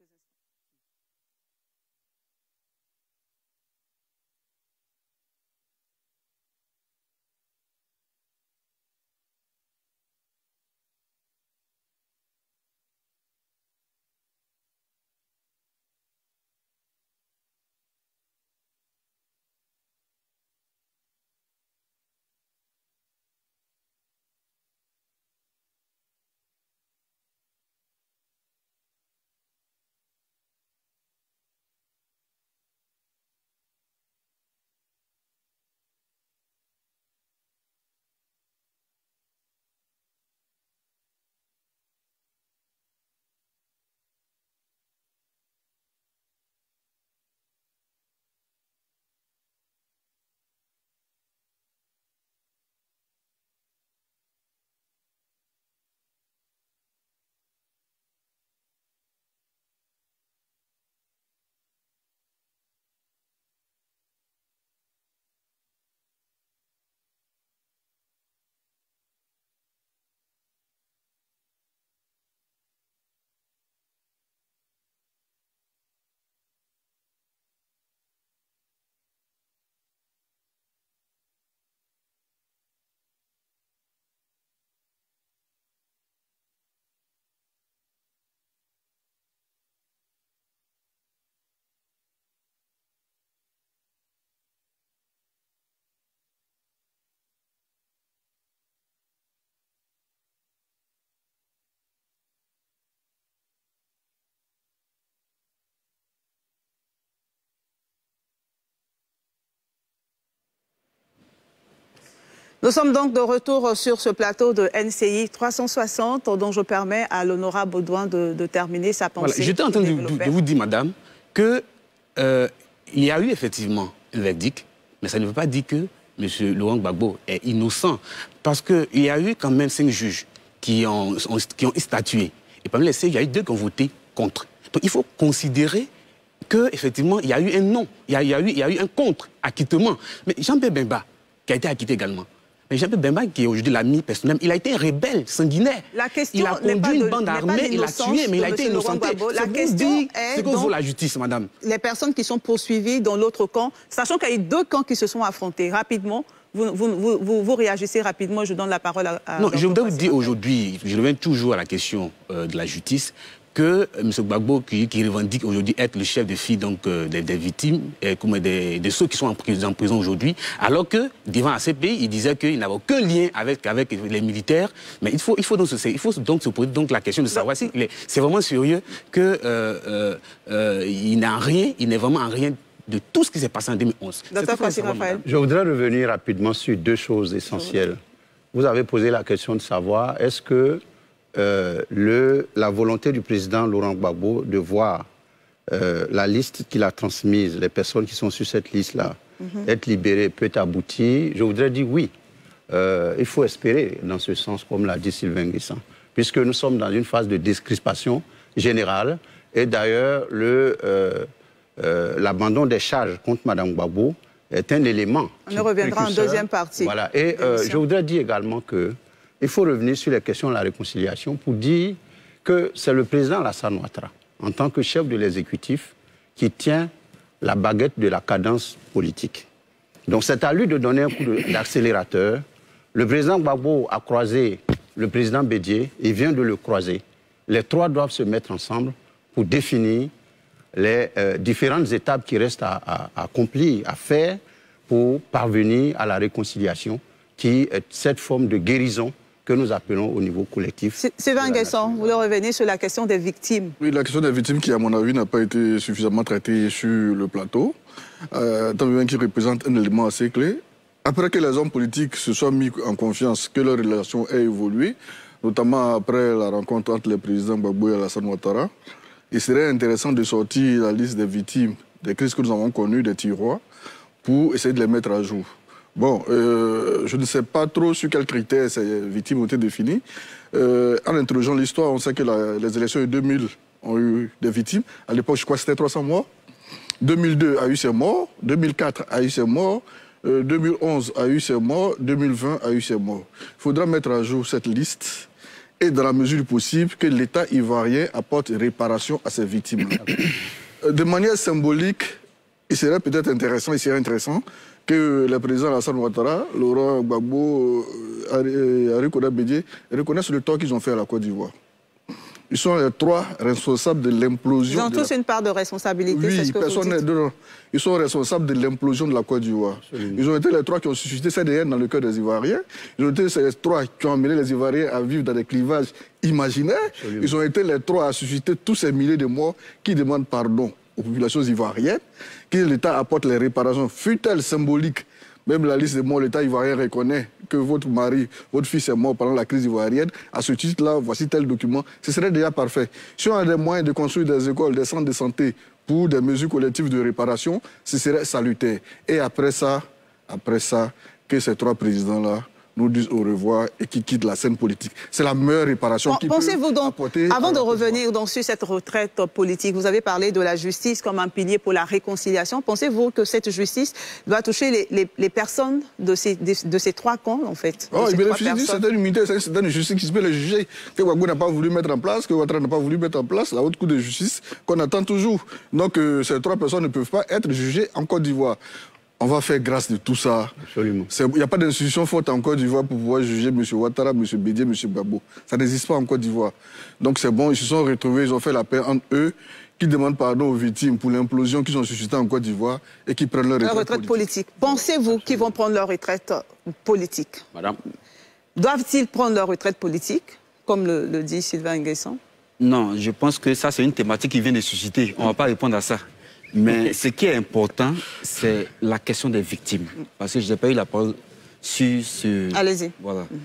S1: Nous sommes donc de retour sur ce plateau de NCI 360 dont je permets à l'honorable Baudouin de terminer sa pensée.
S10: Voilà, j'étais en train de vous dire, madame, qu'il y a eu effectivement un verdict, mais ça ne veut pas dire que M. Laurent Gbagbo est innocent. Parce qu'il y a eu quand même 5 juges qui ont statué. Et parmi les 5, il y a eu 2 qui ont voté contre. Donc il faut considérer qu'effectivement, il y a eu un non, il y a eu un contre-acquittement. Mais Jean-Pierre Bemba, qui a été acquitté également, mais Jean-Pierre Bemba, qui est aujourd'hui l'ami personnel, il a été un rebelle sanguinaire.
S1: La question
S10: il a conduit une bande armée, il a tué, mais il a été innocenté.
S1: La question est
S10: ce que vaut la justice, madame.
S1: Les personnes qui sont poursuivies dans l'autre camp, sachant qu'il y a eu 2 camps qui se sont affrontés rapidement, vous réagissez rapidement, je donne la parole à...
S10: Non, je voudrais vous dire aujourd'hui, je reviens toujours à la question de la justice, que M. Gbagbo, qui revendique aujourd'hui être le chef de file donc, des victimes, de ceux qui sont en prison aujourd'hui, alors que, devant la CPI, il disait qu'il n'avait aucun lien avec les militaires. Mais il faut donc se poser donc, la question de savoir si c'est vraiment sérieux qu'il n'est vraiment en rien de tout ce qui s'est passé en 2011.
S11: Je voudrais revenir rapidement sur 2 choses essentielles. Vous avez posé la question de savoir, est-ce que la volonté du président Laurent Gbagbo de voir la liste qu'il a transmise, les personnes qui sont sur cette liste-là, être libérées peut aboutir, je voudrais dire oui. Il faut espérer dans ce sens, comme l'a dit Sylvain Guessant, puisque nous sommes dans une phase de décrispation générale. Et d'ailleurs, l'abandon des charges contre Mme Gbagbo est un élément.
S1: On y reviendra en deuxième partie.
S11: Voilà. Et je voudrais dire également qu'il faut revenir sur les questions de la réconciliation pour dire que c'est le président Alassane Ouattara, en tant que chef de l'exécutif, qui tient la baguette de la cadence politique. Donc c'est à lui de donner un coup d'accélérateur. Le président Gbagbo a croisé le président Bédié, il vient de le croiser. Les trois doivent se mettre ensemble pour définir les différentes étapes qui restent à accomplir, à faire pour parvenir à la réconciliation, qui est cette forme de guérison que nous appelons au niveau collectif.
S1: Sylvain Nguesson, vous voulez revenir sur la question des victimes? Oui,
S3: la question des victimes qui, à mon avis, n'a pas été suffisamment traitée sur le plateau, tant qui représente un élément assez clé. Après que les hommes politiques se soient mis en confiance, que leur relation ait évolué, notamment après la rencontre entre les présidents Gbagbo et Alassane Ouattara, il serait intéressant de sortir la liste des victimes des crises que nous avons connues, des tiroirs, pour essayer de les mettre à jour. Bon, je ne sais pas trop sur quels critères ces victimes ont été définies. En interrogeant l'histoire, on sait que les élections de 2000 ont eu des victimes. À l'époque, je crois que c'était 300 morts. 2002 a eu ses morts. 2004 a eu ses morts. 2011 a eu ses morts. 2020 a eu ses morts. Il faudra mettre à jour cette liste et, dans la mesure du possible, que l'État ivoirien apporte réparation à ces victimes. De manière symbolique, il serait peut-être intéressant, que le président Alassane Ouattara, Laurent Gbagbo, Henri Konan Bédié reconnaissent le tort qu'ils ont fait à la Côte d'Ivoire. Ils sont les trois responsables de l'implosion.
S1: Ils ont tous une part de responsabilité,
S3: oui,
S1: c'est ce que vous dites.
S3: Ils sont responsables de l'implosion de la Côte d'Ivoire. Ils ont été les trois qui ont suscité cette haine dans le cœur des Ivoiriens. Ils ont été les trois qui ont amené les Ivoiriens à vivre dans des clivages imaginaires. Absolument. Ils ont été les trois à susciter tous ces milliers de morts qui demandent pardon aux populations ivoiriennes, que l'État apporte les réparations, fut-elles symboliques. Même la liste des morts, l'État ivoirien reconnaît que votre mari, votre fils est mort pendant la crise ivoirienne. À ce titre-là, voici tel document. Ce serait déjà parfait. Si on a des moyens de construire des écoles, des centres de santé pour des mesures collectives de réparation, ce serait salutaire. Et après ça, que ces trois présidents-là nous disent au revoir et qui quittent la scène politique. C'est la meilleure réparation qui peut apporter...
S1: Avant de revenir donc sur cette retraite politique, vous avez parlé de la justice comme un pilier pour la réconciliation. Pensez-vous que cette justice doit toucher les personnes de ces trois camps, en fait?
S3: Il bénéficie d'une certaine immunité, c'est une certaine justice qui peut les juger, que Gbagbo n'a pas voulu mettre en place, que Ouattara n'a pas voulu mettre en place, la haute cour de justice qu'on attend toujours. Donc ces trois personnes ne peuvent pas être jugées en Côte d'Ivoire. On va faire grâce de tout ça. Absolument. Il n'y a pas d'institution forte en Côte d'Ivoire pour pouvoir juger M. Ouattara, M. Bédié, M. Gbagbo. Ça n'existe pas en Côte d'Ivoire. Donc c'est bon, ils se sont retrouvés, ils ont fait la paix entre eux, qui demandent pardon aux victimes pour l'implosion qu'ils ont suscitée en Côte d'Ivoire et qui prennent leur retraite politique.
S1: Pensez-vous qu'ils vont prendre leur retraite politique? Madame. Doivent-ils prendre leur retraite politique, comme le dit Sylvain Nguesson?
S9: Non, je pense que ça, c'est une thématique qui vient de susciter. On ne va pas répondre à ça. Mais ce qui est important, c'est la question des victimes. Parce que je n'ai pas eu la parole sur sur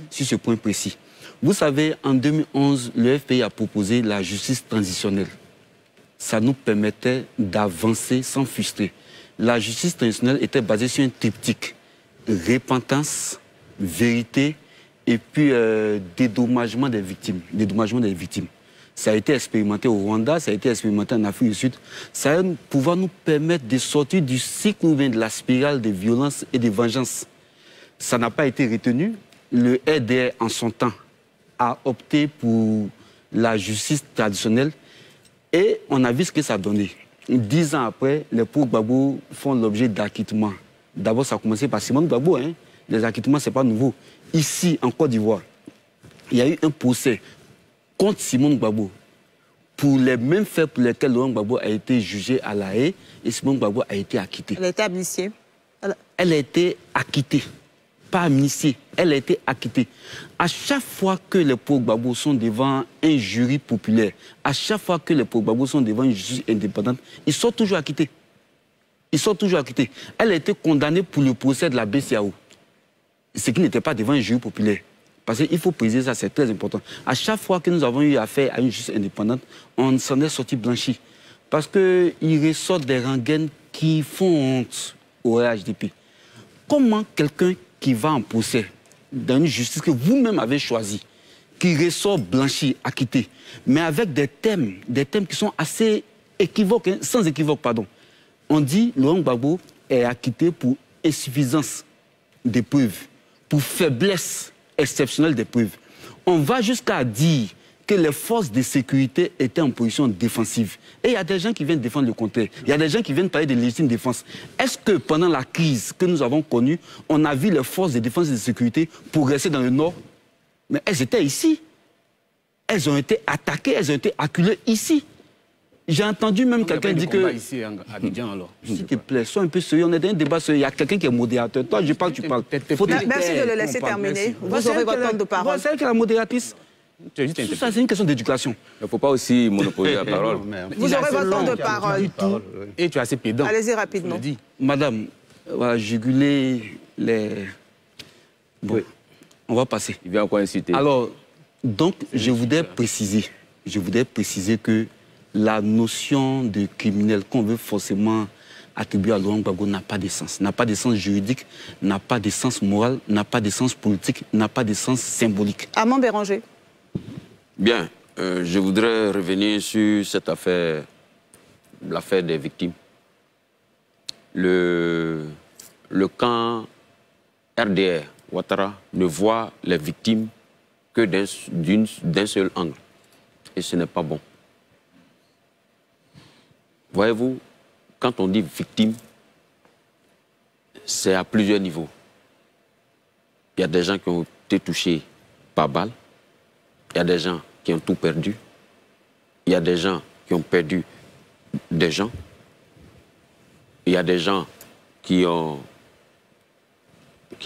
S9: ce point précis. Vous savez, en 2011, le FPI a proposé la justice transitionnelle. Ça nous permettait d'avancer sans frustrer. La justice transitionnelle était basée sur un triptyque. Repentance, vérité et puis dédommagement des victimes. Ça a été expérimenté au Rwanda, ça a été expérimenté en Afrique du Sud. Ça va pouvoir nous permettre de sortir du cycle ou bien de la spirale de violence et de vengeance. Ça n'a pas été retenu. Le RDR, en son temps, a opté pour la justice traditionnelle et on a vu ce que ça a donné. 10 ans après, les pauvres Gbagbo font l'objet d'acquittements. D'abord, ça a commencé par Simone Gbagbo. Les acquittements, ce n'est pas nouveau. Ici, en Côte d'Ivoire, il y a eu un procès contre Simone Gbagbo pour les mêmes faits pour lesquels Laurent Gbagbo a été jugé à La Haye et Simone Gbagbo a été acquittée.
S1: Elle a été amnistiée.
S9: Elle a été acquittée, pas amnistiée, elle a été acquittée. À chaque fois que les pauvres Gbagbo sont devant un jury populaire, à chaque fois que les pauvres Gbagbo sont devant une justice indépendante, ils sont toujours acquittés. Elle a été condamnée pour le procès de la BCAO, ce qui n'était pas devant un jury populaire. Parce qu'il faut préciser ça, c'est très important. À chaque fois que nous avons eu affaire à une justice indépendante, on s'en est sorti blanchi. Parce qu'il ressort des rengaines qui font honte au RHDP. Comment quelqu'un qui va en procès dans une justice que vous-même avez choisie, qui ressort blanchi, acquitté, mais avec des thèmes qui sont assez équivoques, sans équivoque, pardon. On dit Laurent Gbagbo est acquitté pour insuffisance des preuves, pour faiblesse exceptionnelle des preuves. On va jusqu'à dire que les forces de sécurité étaient en position défensive. Et il y a des gens qui viennent défendre le contraire. Il y a des gens qui viennent parler de légitime défense. Est-ce que pendant la crise que nous avons connue, on a vu les forces de défense et de sécurité progresser dans le Nord? Mais elles étaient ici. Elles ont été attaquées, elles ont été acculées ici. J'ai entendu même quelqu'un dire que...
S10: ici à Abidjan, alors.
S9: S'il te plaît, sois un peu sérieux. On est dans un débat sérieux. Il y a quelqu'un qui est modérateur. Toi, je parle, tu parles.
S1: Merci de le laisser terminer. Vous aurez votre temps de parole.
S9: C'est elle qui est la modératrice. Tout ça, c'est une question d'éducation.
S13: Il ne faut pas aussi monopoliser la parole.
S1: Vous aurez votre temps de parole.
S10: Et tu es assez pédant.
S1: Allez-y rapidement.
S9: Madame, voilà, juguler les... Bon, on va passer.
S13: Il vient encore inciter.
S9: Alors, donc, je voudrais préciser que la notion de criminel qu'on veut forcément attribuer à Laurent Gbagbo n'a pas de sens. N'a pas de sens juridique, n'a pas de sens moral, n'a pas de sens politique, n'a pas de sens symbolique.
S1: Armand Béranger.
S12: Bien, je voudrais revenir sur cette affaire, l'affaire des victimes. Le camp RDR, Ouattara, ne voit les victimes que d'un seul angle. Et ce n'est pas bon. Voyez-vous, quand on dit victime, c'est à plusieurs niveaux. Il y a des gens qui ont été touchés par balle. Il y a des gens qui ont tout perdu. Il y a des gens qui ont perdu des gens. Il y a des gens qui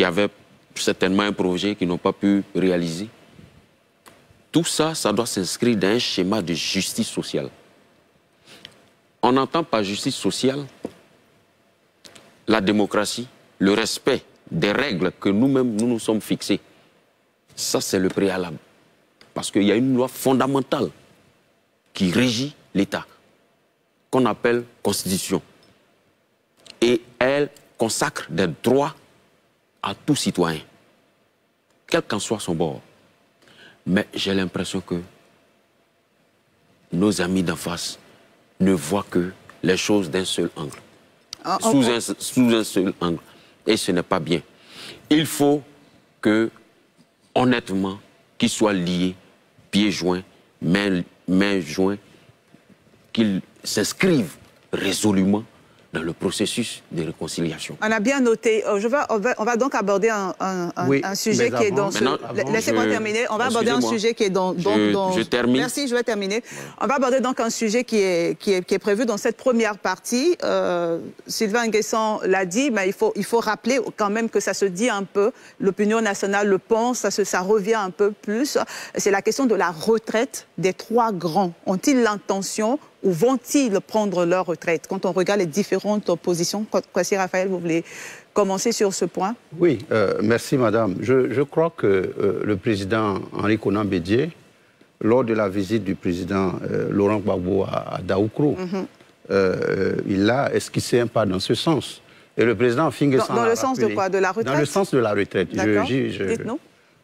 S12: avaient certainement un projet qu'ils n'ont pas pu réaliser. Tout ça, ça doit s'inscrire dans un schéma de justice sociale. On entend par justice sociale la démocratie, le respect des règles que nous-mêmes, nous nous sommes fixés. Ça, c'est le préalable. Parce qu'il y a une loi fondamentale qui régit l'État, qu'on appelle Constitution. Et elle consacre des droits à tout citoyen, quel qu'en soit son bord. Mais j'ai l'impression que nos amis d'en face ne voient que les choses d'un seul angle, sous un seul angle. Et ce n'est pas bien. Il faut que, honnêtement, qu'ils soient liés, pieds joints, mains joints, qu'ils s'inscrivent résolument dans le processus de réconciliation.
S1: On a bien noté. On va donc aborder un sujet qui est dans ce... Laissez-moi terminer. On va aborder un sujet qui est dans...
S12: Je termine.
S1: Merci, je vais terminer. On va aborder donc un sujet qui est prévu dans cette première partie. Sylvain Nguessan l'a dit, mais il faut rappeler quand même que ça se dit un peu. L'opinion nationale le pense, ça revient un peu plus. C'est la question de la retraite des trois grands. Ont-ils l'intention ou vont-ils prendre leur retraite? Quand on regarde les différentes positions, Kwasi Raphaël, vous voulez commencer sur ce point?
S11: Oui, merci madame. Je crois que le président Henri Konan Bédié, lors de la visite du président Laurent Gbagbo à Daoukro, il a esquissé un pas dans ce sens. Et le président Finguessan
S1: dans le sens de quoi? De la retraite?
S11: Dans le sens de la retraite.
S1: Dites-nous.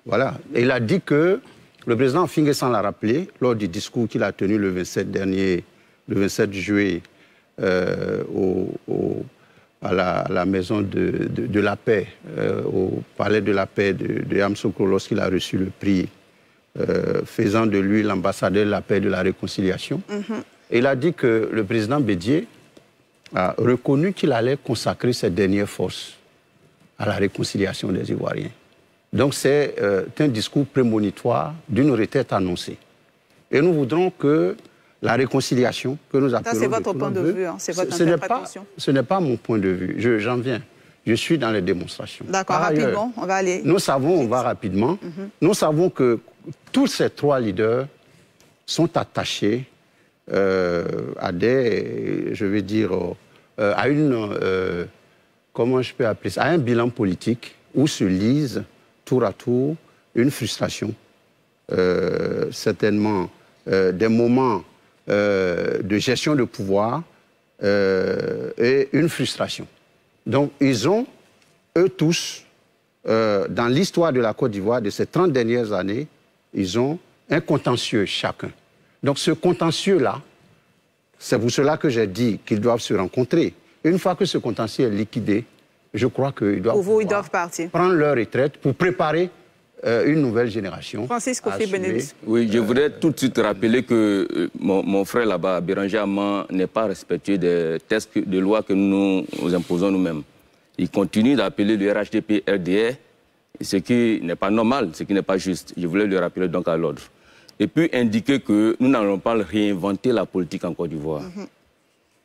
S1: Voilà.
S11: Et il a dit que, le président Finguessan l'a rappelé, lors du discours qu'il a tenu le 27 juillet à la maison de la paix, au palais de la paix de Yamoussoukro, lorsqu'il a reçu le prix, faisant de lui l'ambassadeur de la paix et de la réconciliation. Et il a dit que le président Bédié a reconnu qu'il allait consacrer ses dernières forces à la réconciliation des Ivoiriens. Donc c'est un discours prémonitoire d'une retraite annoncée. Et nous voudrons que la réconciliation que nous appelons... Ça,
S1: c'est votre point de vue, hein, c'est votre interprétation.
S11: Ce n'est pas mon point de vue, j'en viens. Je suis dans les démonstrations.
S1: D'accord, rapidement, on va aller...
S11: Nous savons, on va rapidement, nous savons que tous ces trois leaders sont attachés à des, je vais dire, à une... comment je peux appeler ça? À un bilan politique où se lise tour à tour une frustration, certainement des moments de gestion de pouvoir et une frustration. Donc, ils ont, eux tous, dans l'histoire de la Côte d'Ivoire de ces 30 dernières années, ils ont un contentieux chacun. Donc, ce contentieux-là, c'est pour cela que j'ai dit qu'ils doivent se rencontrer. Une fois que ce contentieux est liquidé, je crois qu'ils doivent
S1: partir.
S11: Prendre leur retraite pour préparer une nouvelle génération.
S1: Francis Kofi Benedict.
S13: Oui, je voudrais tout de suite rappeler que mon frère là-bas, Béranger Amman, n'est pas respectueux des textes de loi que nous imposons nous-mêmes. Il continue d'appeler le RHDP RDR, ce qui n'est pas normal, ce qui n'est pas juste. Je voulais le rappeler donc à l'ordre. Et puis indiquer que nous n'allons pas réinventer la politique en Côte d'Ivoire.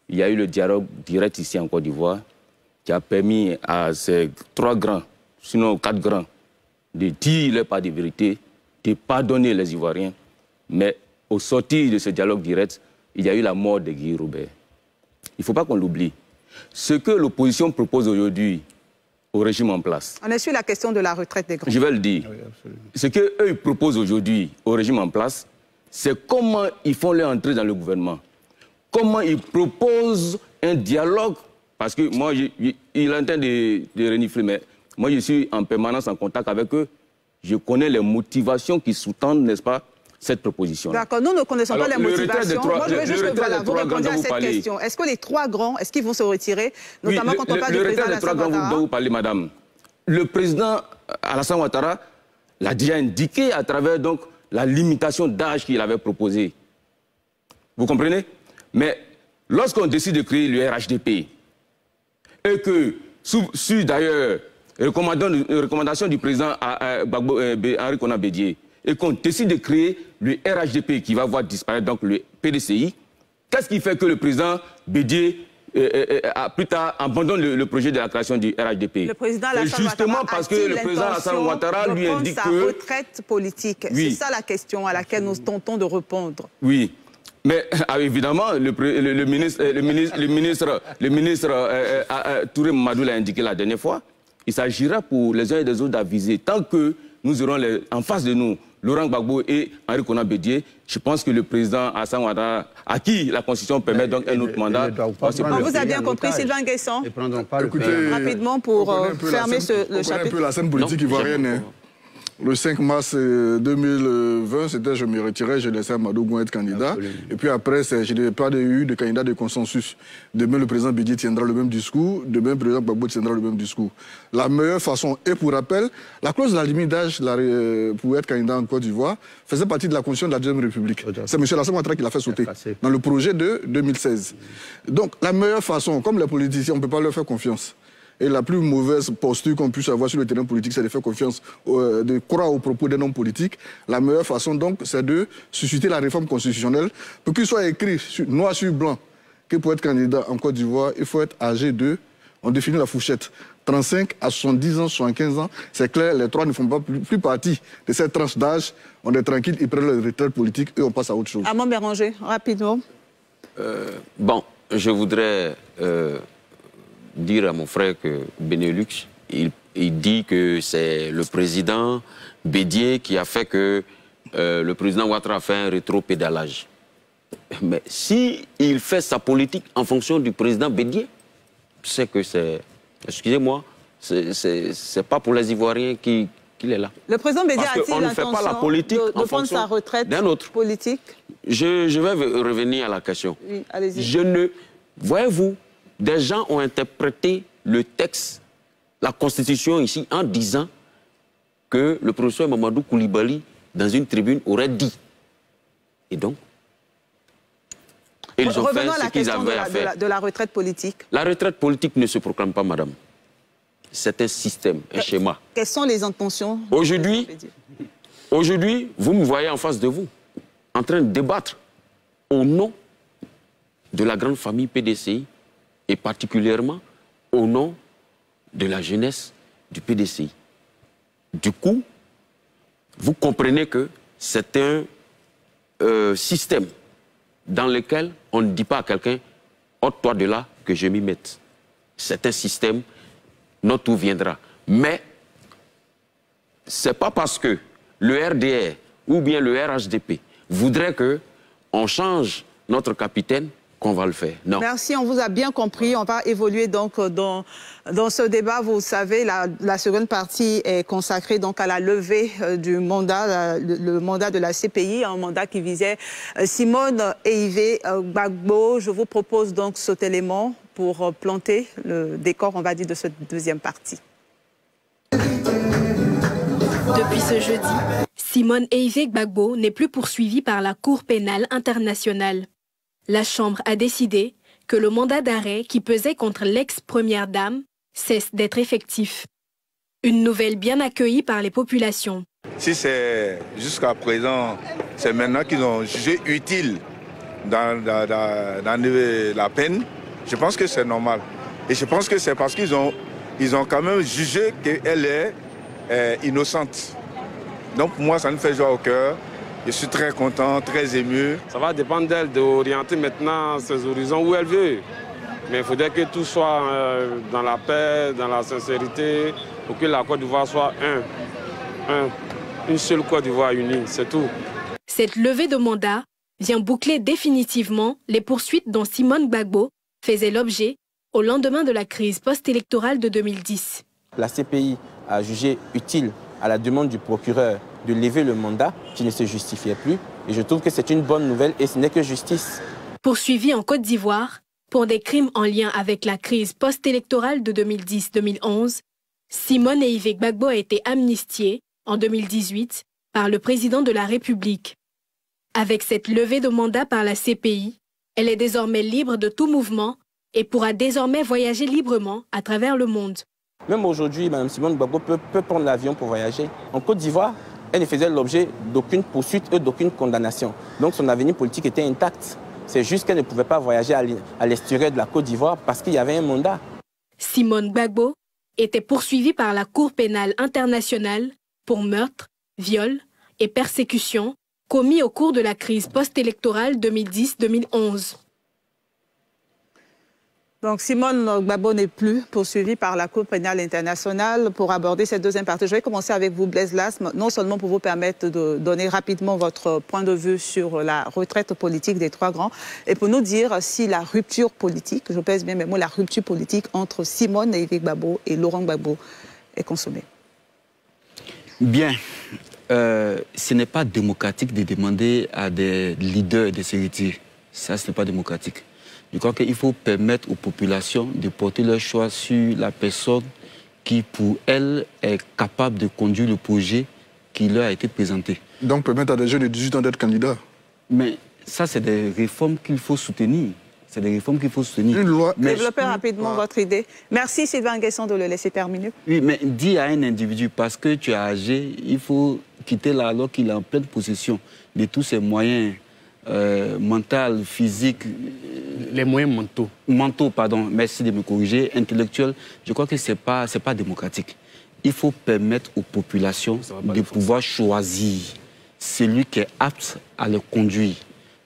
S13: Il y a eu le dialogue direct ici en Côte d'Ivoire qui a permis à ces 3 grands, sinon 4 grands, de dire les pas de vérité, de pardonner les Ivoiriens. Mais au sortir de ce dialogue direct, il y a eu la mort de Guy Robert. Il ne faut pas qu'on l'oublie. Ce que l'opposition propose aujourd'hui au régime en place...
S1: On est sur la question de la retraite des grands.
S13: Je vais le dire. Oui, ce qu'eux proposent aujourd'hui au régime en place, c'est comment ils font leur entrée dans le gouvernement. Comment ils proposent un dialogue. Parce que moi, il est en train de renifler, mais moi, je suis en permanence en contact avec eux. Je connais les motivations qui sous-tendent, n'est-ce pas, cette proposition.
S1: D'accord, nous ne connaissons pas les motivations. Moi, je veux juste que vous répondiez à cette question. Est-ce que les 3 grands, est-ce qu'ils vont se retirer, notamment quand on parle du président Alassane Ouattara? Le retrait des 3 grands dont vous parlez, madame. Le président Alassane Ouattara l'a déjà indiqué à travers donc la limitation d'âge qu'il avait proposée. Vous comprenez? Mais lorsqu'on décide de créer le RHDP, et que, sur d'ailleurs, recommandation du président Henri Konan Bédié, et qu'on décide de créer le RHDP qui va voir disparaître donc le PDCI, qu'est-ce qui fait que le président Bédié a plus tard abandonne le projet de la création du RHDP? Le président Alassane
S13: justement parce que le président Alassane Ouattara lui indique que...
S1: sa retraite politique.
S13: Oui.
S1: C'est ça la question à laquelle nous tentons de répondre.
S13: Oui. Mais évidemment, le ministre Touré Mamadou l'a indiqué la dernière fois, il s'agira pour les uns et les autres d'aviser. Tant que nous aurons en face de nous Laurent Gbagbo et Henri Konan Bédié, je pense que le président Alassane Ouattara, à qui la Constitution permet donc un autre mandat...
S1: Vous avez bien compris, Sylvain Guesson.
S3: Écoutez,
S1: rapidement pour fermer le chapitre.
S3: Un peu la scène politique ivoirienne. Le 5 mars 2020, c'était je me retirais, je laissais Amadou Gouen être candidat. Absolument. Et puis après, je n'ai pas eu de candidat de consensus. Demain, le président Bédié tiendra le même discours. Demain, le président Gbagbo tiendra le même discours. La meilleure façon, et pour rappel, la clause de la limite d'âge pour être candidat en Côte d'Ivoire faisait partie de la Constitution de la Deuxième République. C'est M. Alassane Ouattara qui l'a fait sauter dans le projet de 2016. Donc, la meilleure façon, comme les politiciens, on ne peut pas leur faire confiance. Et la plus mauvaise posture qu'on puisse avoir sur le terrain politique, c'est de faire confiance, de croire aux propos d'un homme politique. La meilleure façon, donc, c'est de susciter la réforme constitutionnelle pour qu'il soit écrit noir sur blanc que pour être candidat en Côte d'Ivoire, il faut être âgé de, on définit la fourchette, 35 à 70 ans, 75 ans. C'est clair, les 3 ne font pas plus partie de cette tranche d'âge. On est tranquille, ils prennent leur retraite politique et on passe à autre chose.
S1: Armand Béranger, rapidement.
S12: Bon, je voudrais... dire à mon frère que Benelux, il dit que c'est le président Bédié qui a fait que le président Ouattara a fait un rétro-pédalage. Mais s'il fait sa politique en fonction du président Bédié, c'est que c'est... Excusez-moi, c'est pas pour les Ivoiriens qu'il est là.
S1: Le président Bédié a-t-il l'intention de prendre sa retraite politique?
S12: Je vais revenir à la question.
S1: Oui, allez-y.
S12: Voyez-vous, des gens ont interprété le texte, la Constitution ici, en disant que le professeur Mamadou Koulibaly, dans une tribune, aurait dit. Et donc, ils ont fait ce qu'ils avaient à faire.
S1: De la retraite politique.
S12: La retraite politique ne se proclame pas, madame. C'est un système, un schéma.
S1: Quelles sont les intentions?
S12: Aujourd'hui, vous me voyez en face de vous, en train de débattre au nom de la grande famille PDCI, et particulièrement au nom de la jeunesse du PDCI. Du coup, vous comprenez que c'est un système dans lequel on ne dit pas à quelqu'un « ôte-toi de là que je m'y mette ». C'est un système, notre tour viendra. Mais ce n'est pas parce que le RDR ou bien le RHDP voudrait qu'on change notre capitaine qu'on va le faire. Non.
S1: Merci, on vous a bien compris. On va évoluer donc dans ce débat. Vous savez, la seconde partie est consacrée donc à la levée du mandat, le mandat de la CPI, un mandat qui visait Simone et Yves Gbagbo. Je vous propose donc cet élément pour planter le décor, on va dire, de cette deuxième partie.
S14: Depuis ce jeudi, Simone Eive Gbagbo n'est plus poursuivie par la Cour pénale internationale. La Chambre a décidé que le mandat d'arrêt qui pesait contre l'ex-première dame cesse d'être effectif. Une nouvelle bien accueillie par les populations.
S15: Si c'est jusqu'à présent, c'est maintenant qu'ils ont jugé utile d'enlever la peine, je pense que c'est normal. Et je pense que c'est parce qu'ils ont quand même jugé qu'elle est innocente. Donc pour moi, ça me fait joie au cœur. Je suis très content, très ému.
S16: Ça va dépendre d'elle d'orienter maintenant ses horizons où elle veut. Mais il faudrait que tout soit dans la paix, dans la sincérité, pour que la Côte d'Ivoire soit une seule Côte d'Ivoire unie, c'est tout.
S14: Cette levée de mandat vient boucler définitivement les poursuites dont Simone Gbagbo faisait l'objet au lendemain de la crise post-électorale de 2010.
S17: La CPI a jugé utile, à la demande du procureur, de lever le mandat qui ne se justifiait plus. Et je trouve que c'est une bonne nouvelle et ce n'est que justice.
S14: Poursuivi en Côte d'Ivoire pour des crimes en lien avec la crise post-électorale de 2010-2011, Simone Eive Gbagbo a été amnistiée en 2018 par le président de la République. Avec cette levée de mandat par la CPI, elle est désormais libre de tout mouvement et pourra désormais voyager librement à travers le monde.
S17: Même aujourd'hui, Mme Simone Gbagbo peut prendre l'avion pour voyager. En Côte d'Ivoire, elle ne faisait l'objet d'aucune poursuite et d'aucune condamnation. Donc son avenir politique était intact. C'est juste qu'elle ne pouvait pas voyager à l'extérieur de la Côte d'Ivoire parce qu'il y avait un mandat.
S14: Simone Gbagbo était poursuivie par la Cour pénale internationale pour meurtre, viol et persécution commis au cours de la crise post-électorale 2010-2011.
S1: Donc Simone Gbagbo n'est plus poursuivie par la Cour pénale internationale pour aborder cette deuxième partie. Je vais commencer avec vous, Blaise Lasme, non seulement pour vous permettre de donner rapidement votre point de vue sur la retraite politique des trois grands, et pour nous dire si la rupture politique, je pèse bien mes mots, la rupture politique entre Simone Eive Gbagbo et Laurent Gbagbo est consommée.
S9: Bien. Ce n'est pas démocratique de demander à des leaders de se retirer. Ça, ce n'est pas démocratique. Je crois qu'il faut permettre aux populations de porter leur choix sur la personne qui, pour elle, est capable de conduire le projet qui leur a été présenté.
S3: Donc permettre à des jeunes de 18 ans d'être candidats.
S9: Mais ça, c'est des réformes qu'il faut soutenir. C'est des réformes qu'il faut soutenir.
S3: Une loi...
S1: Développez rapidement votre idée. Merci Sylvain Guesson de le laisser terminer.
S9: Oui, mais dis à un individu, parce que tu es âgé, il faut quitter là alors qu'il est en pleine possession de tous ses moyens mentaux, physiques.
S10: Les moyens mentaux.
S9: Mentaux, pardon, merci de me corriger, intellectuels. Je crois que ce n'est pas démocratique. Il faut permettre aux populations de pouvoir choisir celui qui est apte à le conduire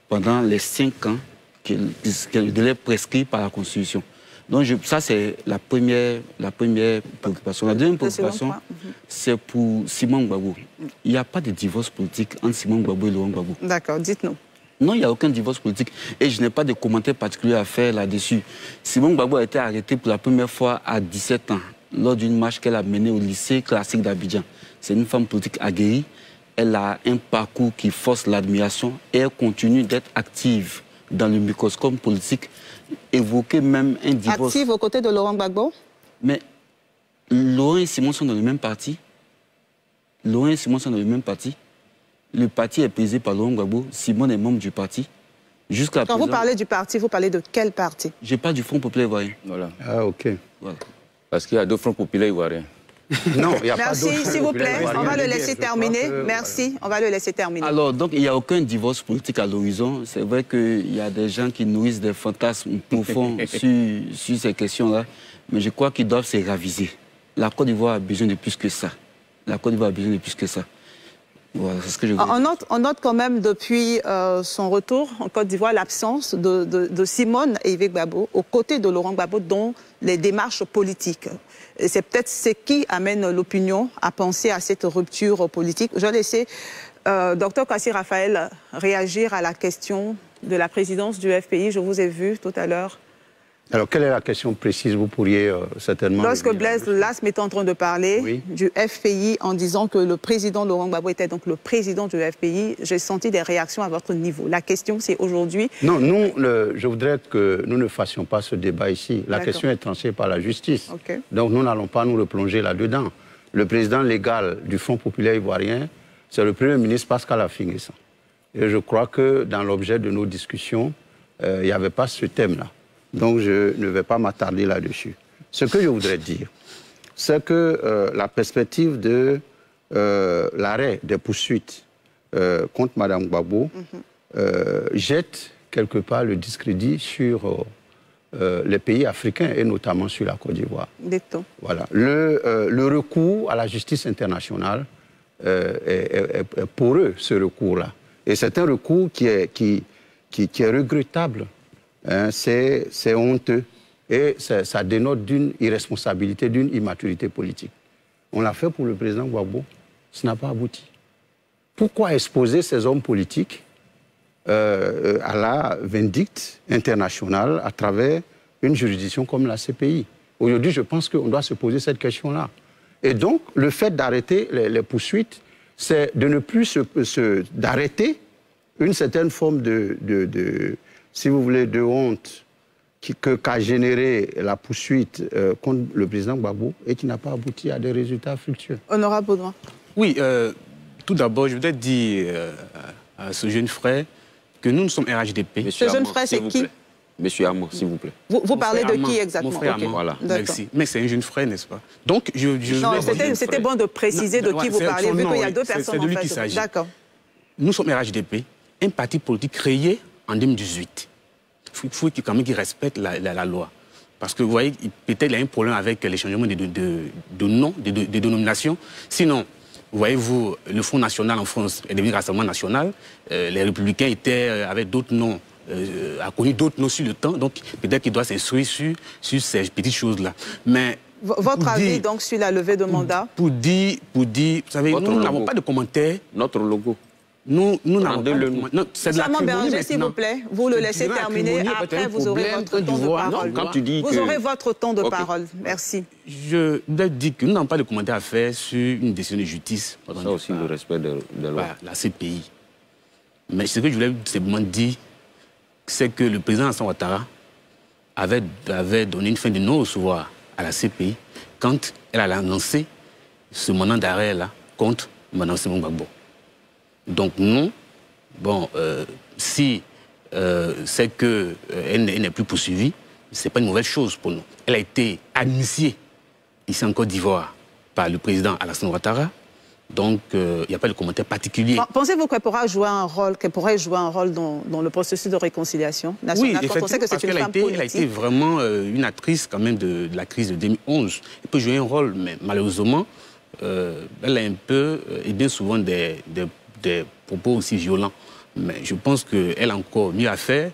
S9: pendant les 5 ans qui est le délai prescrit par la Constitution. Donc ça, c'est la première préoccupation. La deuxième préoccupation, c'est pour Simone Gbagbo. Il n'y a pas de divorce politique entre Simone Gbagbo et Laurent Gbagbo.
S1: D'accord, dites-nous.
S9: Non, il n'y a aucun divorce politique. Et je n'ai pas de commentaires particuliers à faire là-dessus. Simone Gbagbo a été arrêtée pour la première fois à 17 ans, lors d'une marche qu'elle a menée au lycée classique d'Abidjan. C'est une femme politique aguerrie. Elle a un parcours qui force l'admiration et elle continue d'être active dans le microscope politique, évoquer même un divorce.
S1: Active aux côtés de Laurent Gbagbo?
S9: Mais Laurent et Simone sont dans le même parti. Laurent et Simone sont dans le même parti. Le parti est présidé par Laurent Gbagbo. Simone est membre du parti. Jusqu'à
S1: Quand vous parlez du parti, vous parlez de quel parti?
S9: Je parle du Front populaire ivoirien.
S13: Voilà.
S11: Ah, ok.
S9: Voilà.
S13: Parce qu'il y a 2 Fronts populaires ivoiriens.
S11: Non, il n'y a pas
S1: Merci, s'il vous plaît. On va le laisser terminer. Merci, on va le laisser terminer.
S9: Alors, donc, il n'y a aucun divorce politique à l'horizon. C'est vrai qu'il y a des gens qui nourrissent des fantasmes profonds sur ces questions-là. Mais je crois qu'ils doivent se raviser. La Côte d'Ivoire a besoin de plus que ça. La Côte d'Ivoire a besoin de plus que ça. Voilà, c'est ce que je veux dire.
S1: On note quand même depuis son retour en Côte d'Ivoire l'absence de Simone Eive Gbagbo aux côtés de Laurent Gbagbo dans les démarches politiques. Et c'est peut-être ce qui amène l'opinion à penser à cette rupture politique. Je vais laisser Dr Kwasi Raphaël réagir à la question de la présidence du FPI. Je vous ai vu tout à l'heure
S11: Alors, quelle est la question précise? Vous pourriez certainement...
S1: Lorsque Blaise Lasme était en train de parler du FPI en disant que le président Laurent Gbagbo était donc le président du FPI, j'ai senti des réactions à votre niveau. La question, c'est aujourd'hui...
S11: Non, je voudrais que nous ne fassions pas ce débat ici. La question est tranchée par la justice. Donc, nous n'allons pas nous replonger là-dedans. Le président légal du Front populaire ivoirien, c'est le Premier ministre Pascal Affi-N'Guessan. Et je crois que dans l'objet de nos discussions, il n'y avait pas ce thème-là. Donc, je ne vais pas m'attarder là-dessus. Ce que je voudrais dire, c'est que la perspective de l'arrêt des poursuites contre Mme Gbagbo jette quelque part le discrédit sur les pays africains et notamment sur la Côte d'Ivoire. Voilà. Le recours à la justice internationale est poreux, ce recours-là. Et c'est un recours qui est regrettable. Hein, c'est honteux et ça dénote d'une irresponsabilité, d'une immaturité politique. On l'a fait pour le président Gbagbo, ça n'a pas abouti. Pourquoi exposer ces hommes politiques à la vindicte internationale à travers une juridiction comme la CPI? Aujourd'hui, je pense qu'on doit se poser cette question-là. Et donc, le fait d'arrêter les poursuites, c'est de ne plus d'arrêter une certaine forme si vous voulez, de honte qu'a généré la poursuite contre le président Gbagbo et qui n'a pas abouti à des résultats fructueux.
S1: Honorable Baudouin.
S10: Oui, tout d'abord, je voudrais dire à ce jeune frère que nous sommes RHDP.
S1: Ce jeune frère, c'est qui?
S12: Monsieur Armand, s'il vous plaît.
S1: Vous parlez de qui exactement?
S10: Mon frère Armand, voilà. Merci. Mais c'est un jeune frère, n'est-ce pas? Donc,
S1: c'était bon de préciser de qui vous parlez, vu qu'il y a deux personnes en face. D'accord.
S10: Nous sommes RHDP, un parti politique créé en 2018. Il faut quand même qu'il respecte la loi. Parce que vous voyez, peut-être il y a un problème avec les changements de nom, de dénomination. Sinon, voyez-vous, le Front National en France est devenu Rassemblement National. Les Républicains étaient avec d'autres noms, a connu d'autres noms sur le temps. Donc peut-être qu'il doit s'instruire sur ces petites choses-là. Mais
S1: votre avis donc sur la levée de mandat?
S10: Pour dire, vous savez, nous n'avons pas de commentaires.
S12: Notre logo.
S10: Nous n'avons pas de...
S1: C'est de l'acrimonie, s'il vous plaît. Vous le laissez terminer. Après, vous aurez votre temps de parole. Vous aurez votre temps de parole. Merci.
S10: Je dois dire que nous n'avons pas de commentaires à faire sur une décision de justice.
S12: Ça aussi, le respect de la loi.
S10: La CPI. Mais ce que je voulais simplement dire, c'est que le président Alassane Ouattara avait donné une fin de non-recevoir à la CPI quand elle a annoncé ce mandat d'arrêt-là contre Mme Simone Gbagbo. Donc nous, bon, si c'est qu'elle n'est plus poursuivie, ce n'est pas une mauvaise chose pour nous. Elle a été initiée ici en Côte d'Ivoire par le président Alassane Ouattara. Donc, il n'y a pas de commentaire particulier.
S1: Pensez-vous qu'elle pourrait jouer un rôle dans le processus de réconciliation nationale?
S10: Oui,
S1: quand on sait que c'est une femme politique.
S10: Elle a été vraiment une actrice quand même de la crise de 2011. Elle peut jouer un rôle, mais malheureusement, elle a un peu, et bien souvent, des propos aussi violents. Mais je pense qu'elle a encore mieux à faire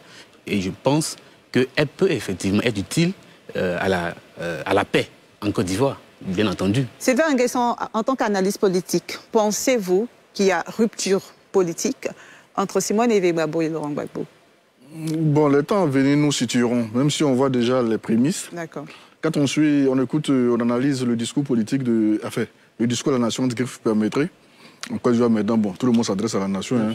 S10: et je pense qu'elle peut effectivement être utile à la paix en Côte d'Ivoire, bien entendu.
S1: Sylvain N'Guessan, en tant qu'analyste politique, pensez-vous qu'il y a rupture politique entre Simone Gbagbo et Laurent Gbagbo?
S3: Bon, les temps à venir nous situerons, même si on voit déjà les prémices.
S1: D'accord.
S3: Quand on écoute, on analyse le discours politique le discours de la nation de Griffe permettrait. En Côte d'Ivoire, maintenant, bon, tout le monde s'adresse à la nation. Hein.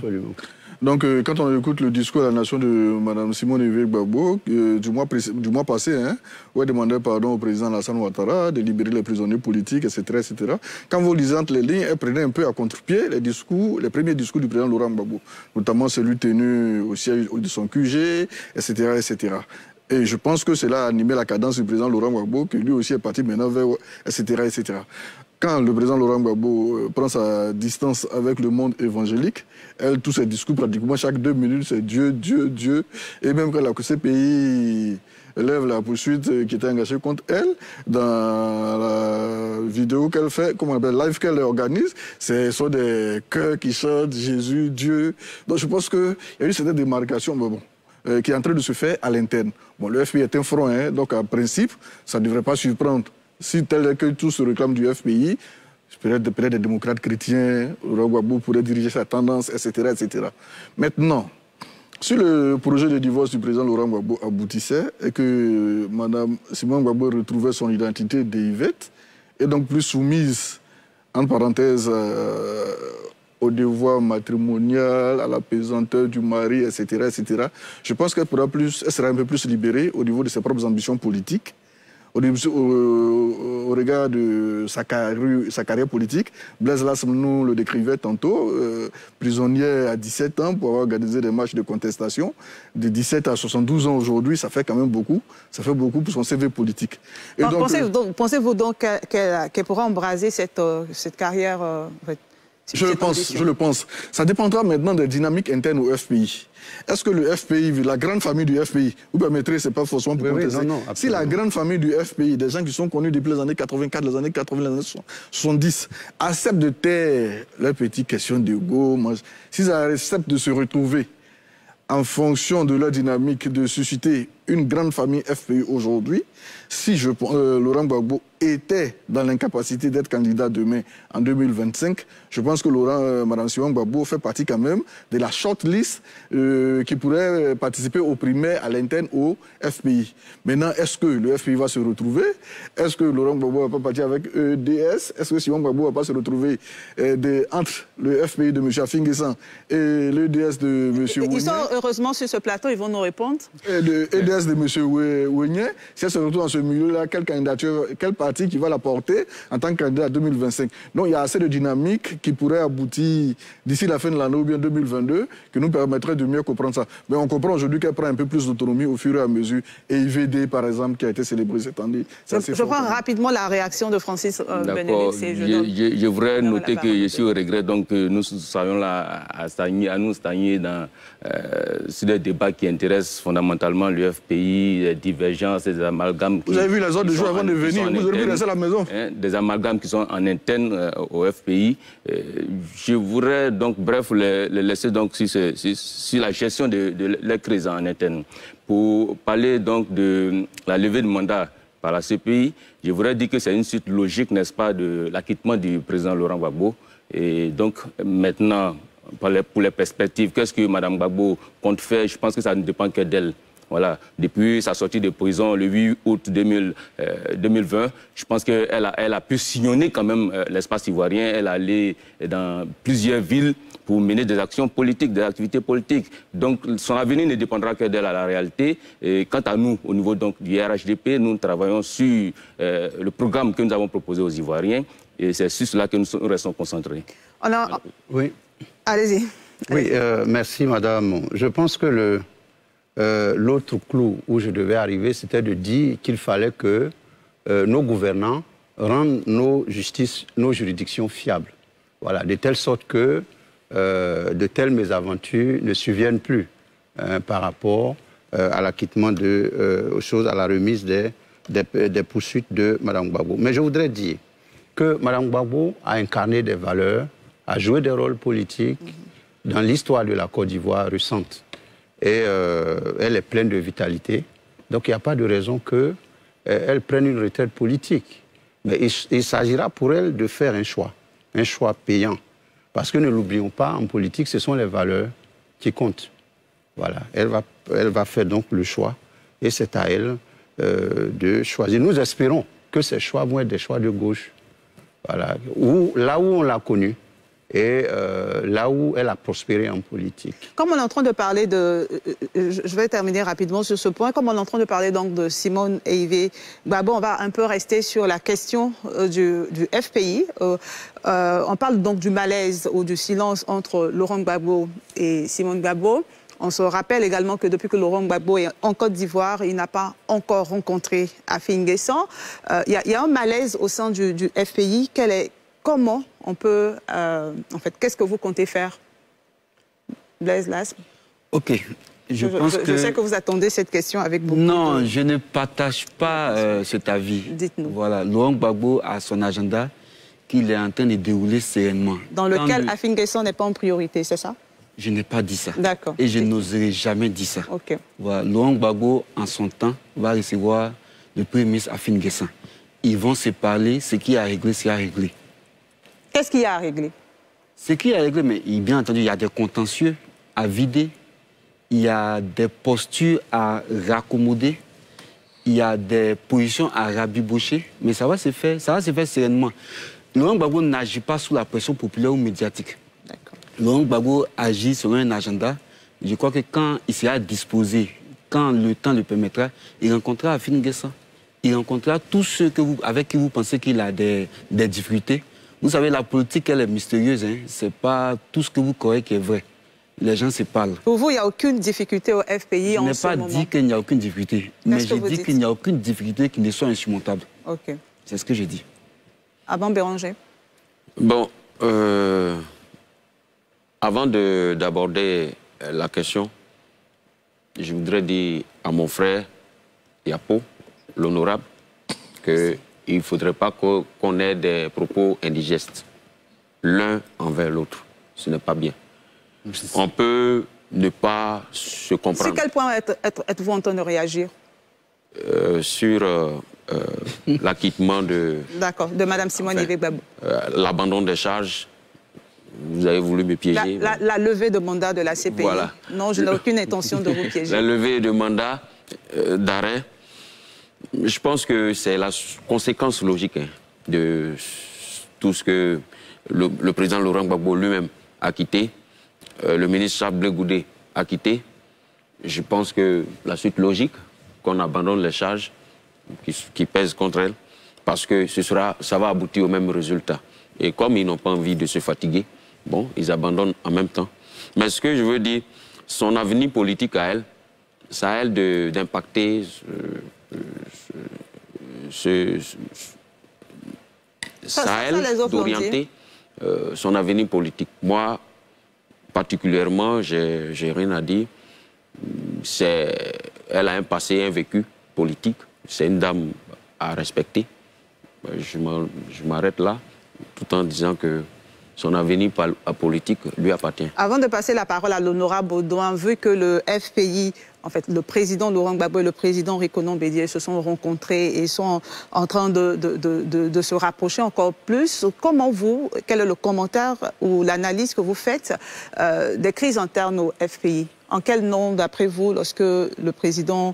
S3: Donc, quand on écoute le discours de la nation de Mme Simone Gbagbo, du mois passé, hein, où elle demandait pardon au président Alassane Ouattara de libérer les prisonniers politiques, etc., etc. Quand vous lisez entre les lignes, elle prenait un peu à contre-pied les premiers discours du président Laurent Gbagbo, notamment celui tenu au siège de son QG, etc., etc. Et je pense que cela a animé la cadence du président Laurent Gbagbo, qui lui aussi est parti maintenant vers, etc., etc. Quand le président Laurent Gbagbo prend sa distance avec le monde évangélique, tous ses discours, pratiquement chaque 2 minutes, c'est Dieu, Dieu, Dieu. Et même quand la CPI lève la poursuite qui était engagée contre elle, dans la vidéo qu'elle fait, comment on appelle, live qu'elle organise, ce sont des chœurs qui chantent Jésus, Dieu. Donc je pense qu'il y a eu cette démarcation, mais bon, qui est en train de se faire à l'interne. Bon, le FPI est un front, hein, donc en principe, ça ne devrait pas surprendre. Si tel est que tout se réclame du FPI, peut-être des démocrates chrétiens, Laurent Gbagbo pourrait diriger sa tendance, etc., etc. Maintenant, Si le projet de divorce du président Laurent Gbagbo aboutissait et que Mme Simone Gbagbo retrouvait son identité d'Yvette et donc plus soumise, en parenthèse, au devoir matrimonial, à la pesanteur du mari, etc., etc., je pense qu'elle sera un peu plus libérée au niveau de ses propres ambitions politiques, au regard de sa carrière politique. Blaise Lassme nous le décrivait tantôt, prisonnier à 17 ans pour avoir organisé des marches de contestation. De 17 à 72 ans aujourd'hui, ça fait quand même beaucoup. Ça fait beaucoup pour son CV politique.
S1: Pensez-vous donc qu'elle pourra embraser cette carrière
S3: Je le pense. Ça dépendra maintenant des dynamiques internes au FPI. Est-ce que le FPI, la grande famille du FPI, vous permettrez, c'est pas forcément pour contester. Si la grande famille du FPI, des gens qui sont connus depuis les années 84, les années 80, les années 70, acceptent de taire leurs petites questions d'ego, s'ils acceptent de se retrouver en fonction de leur dynamique, de susciter une grande famille FPI aujourd'hui, si Laurent Gbagbo était dans l'incapacité d'être candidat demain en 2025, je pense que Mme Simone Gbagbo fait partie quand même de la shortlist qui pourrait participer aux primaires à l'interne au FPI. Maintenant, est-ce que le FPI va se retrouver? Est-ce que Laurent Gbagbo va pas partir avec EDS? Est-ce que Simone Gbagbo va pas se retrouver entre le FPI de M. Afin-N'Guessan et l'EDS de M. Wenye?
S1: Ils sont heureusement sur ce plateau, ils vont nous répondre.
S3: EDS de M. Wenye, si elle se retrouve dans ce milieu-là, quel parti qui va la porter en tant que candidat à 2025? Donc il y a assez de dynamique qui pourrait aboutir d'ici la fin de l'année ou bien 2022, qui nous permettrait de mieux comprendre ça. Mais on comprend aujourd'hui qu'elle prend un peu plus d'autonomie au fur et à mesure. Et IVD, par exemple, qui a été célébré cette année.
S1: Je prends rapidement la réaction de Francis Benelli.
S13: Je voudrais noter que je suis au regret donc, que nous soyons là à nous stagner sur des débats qui intéressent fondamentalement l'UFPI, les divergences, les amalgames.
S3: Vous avez vu les autres jours avant de venir, vous auriez pu rester à la maison.
S13: Des amalgames qui sont en interne au FPI. Je voudrais donc, bref, les laisser donc sur la gestion de la crise en interne. Pour parler donc de la levée de mandat par la CPI, je voudrais dire que c'est une suite logique, n'est-ce pas, de l'acquittement du président Laurent Gbagbo. Et donc, maintenant, pour les perspectives, qu'est-ce que Mme Gbagbo compte faire? Je pense que ça ne dépend que d'elle. Voilà. Depuis sa sortie de prison le 8 août 2020, je pense qu'elle a pu sillonner quand même l'espace ivoirien. Elle est allée dans plusieurs villes pour mener des actions politiques, des activités politiques. Donc son avenir ne dépendra que d'elle à la réalité. Et quant à nous, au niveau donc, du RHDP, nous travaillons sur le programme que nous avons proposé aux Ivoiriens. Et c'est sur cela que nous restons concentrés.
S11: Oui.
S1: Allez-y.
S11: Oui, merci madame. Je pense que l'autre clou où je devais arriver, c'était de dire qu'il fallait que nos gouvernants rendent nos juridictions fiables. Voilà, de telle sorte que de telles mésaventures ne surviennent plus par rapport à l'acquittement aux choses, à la remise des poursuites de Mme Gbagbo. Mais je voudrais dire que Mme Gbagbo a incarné des valeurs, a joué des rôles politiques dans l'histoire de la Côte d'Ivoire récente. Et elle est pleine de vitalité. Donc il n'y a pas de raison qu'elle prenne une retraite politique. Mais il s'agira pour elle de faire un choix payant. Parce que ne l'oublions pas, en politique, ce sont les valeurs qui comptent. Voilà, elle va faire donc le choix. Et c'est à elle de choisir. Nous espérons que ces choix vont être des choix de gauche. Voilà, là où on l'a connue. Et là où elle a prospéré en politique.
S1: Comme on est en train de parler de... je vais terminer rapidement sur ce point. Comme on est en train de parler donc de Simone et Yves Gbagbo, on va un peu rester sur la question du FPI. On parle donc du malaise ou du silence entre Laurent Gbagbo et Simone Gbagbo. On se rappelle également que depuis que Laurent Gbagbo est en Côte d'Ivoire, il n'a pas encore rencontré Afin-N'Guessan. Il y a un malaise au sein du FPI. Comment on peut... en fait, qu'est-ce que vous comptez faire, Blaise Lassme?
S9: Ok. Je
S1: sais que vous attendez cette question avec beaucoup
S9: Non, je ne partage pas cet avis.
S1: Dites-nous.
S9: Voilà, Laurent Gbagbo a son agenda qu'il est en train de dérouler sereinement.
S1: Dans lequel Afin-N'Guessan n'est pas en priorité, c'est ça?
S9: Je n'ai pas dit ça.
S1: D'accord.
S9: Et je n'oserais jamais dire ça.
S1: Ok.
S9: Voilà, Laurent Gbagbo, en son temps, va recevoir le Premier ministre Afin-N'Guessan. Ils vont se parler, ce qui a réglé, c'est à régler.
S1: Qu'est-ce qu'il y a à régler?
S9: Ce qui est à régler, mais bien entendu, il y a des contentieux à vider. il y a des postures à raccommoder, il y a des positions à rabibocher, mais ça va se faire sereinement. Laurent Gbagbo n'agit pas sous la pression populaire ou médiatique. Laurent Gbagbo agit sur un agenda. Je crois que quand il sera disposé, quand le temps le permettra, il rencontrera Afin N'Guessan. Il rencontrera tous ceux avec qui vous pensez qu'il a des difficultés. Vous savez, la politique, elle est mystérieuse. Hein. Ce n'est pas tout ce que vous croyez qui est vrai. Les gens se parlent.
S1: Pour vous, il n'y a aucune difficulté au FPI en ce moment? Je n'ai pas dit qu'il n'y a aucune difficulté. Mais j'ai dit qu'il n'y a aucune difficulté qui ne soit insurmontable. Ok. C'est ce que j'ai dit. Avant Béranger.
S12: Bon, avant d'aborder la question, je voudrais dire à mon frère Yapo, l'honorable, qu'il ne faudrait pas qu'on ait des propos indigestes l'un envers l'autre. Ce n'est pas bien. On peut ne pas se comprendre.
S1: Sur quel point êtes-vous en train de réagir?
S12: Sur l'acquittement de...
S1: D'accord, de Mme Simone Yves Gbagbo.
S12: L'abandon des charges. Vous avez voulu me piéger.
S1: La levée de mandat de la CPI.
S12: Voilà.
S1: Non, je n'ai aucune intention de vous piéger.
S12: La levée de mandat d'arrêt, je pense que c'est la conséquence logique de tout ce que le président Laurent Gbagbo lui-même a quitté, le ministre Charles Blé Goudé a quitté. Je pense que la suite logique, qu'on abandonne les charges qui pèsent contre elle, parce que ça va aboutir au même résultat. Et comme ils n'ont pas envie de se fatiguer, bon, ils abandonnent en même temps. Mais ce que je veux dire, son avenir politique à elle, c'est à elle d'impacter ça à elle d'orienter son avenir politique. Moi, particulièrement, j'ai rien à dire. Elle a un passé, un vécu politique. C'est une dame à respecter. Je m'arrête là, tout en disant que son avenir politique lui appartient.
S1: Avant de passer la parole à l'honorable Baudouin, vu que le FPI, en fait, le président Laurent Gbagbo et le président Rikonon Bédié se sont rencontrés et sont en train de se rapprocher encore plus, quel est le commentaire ou l'analyse que vous faites des crises internes au FPI? En quel nom, d'après vous, lorsque le président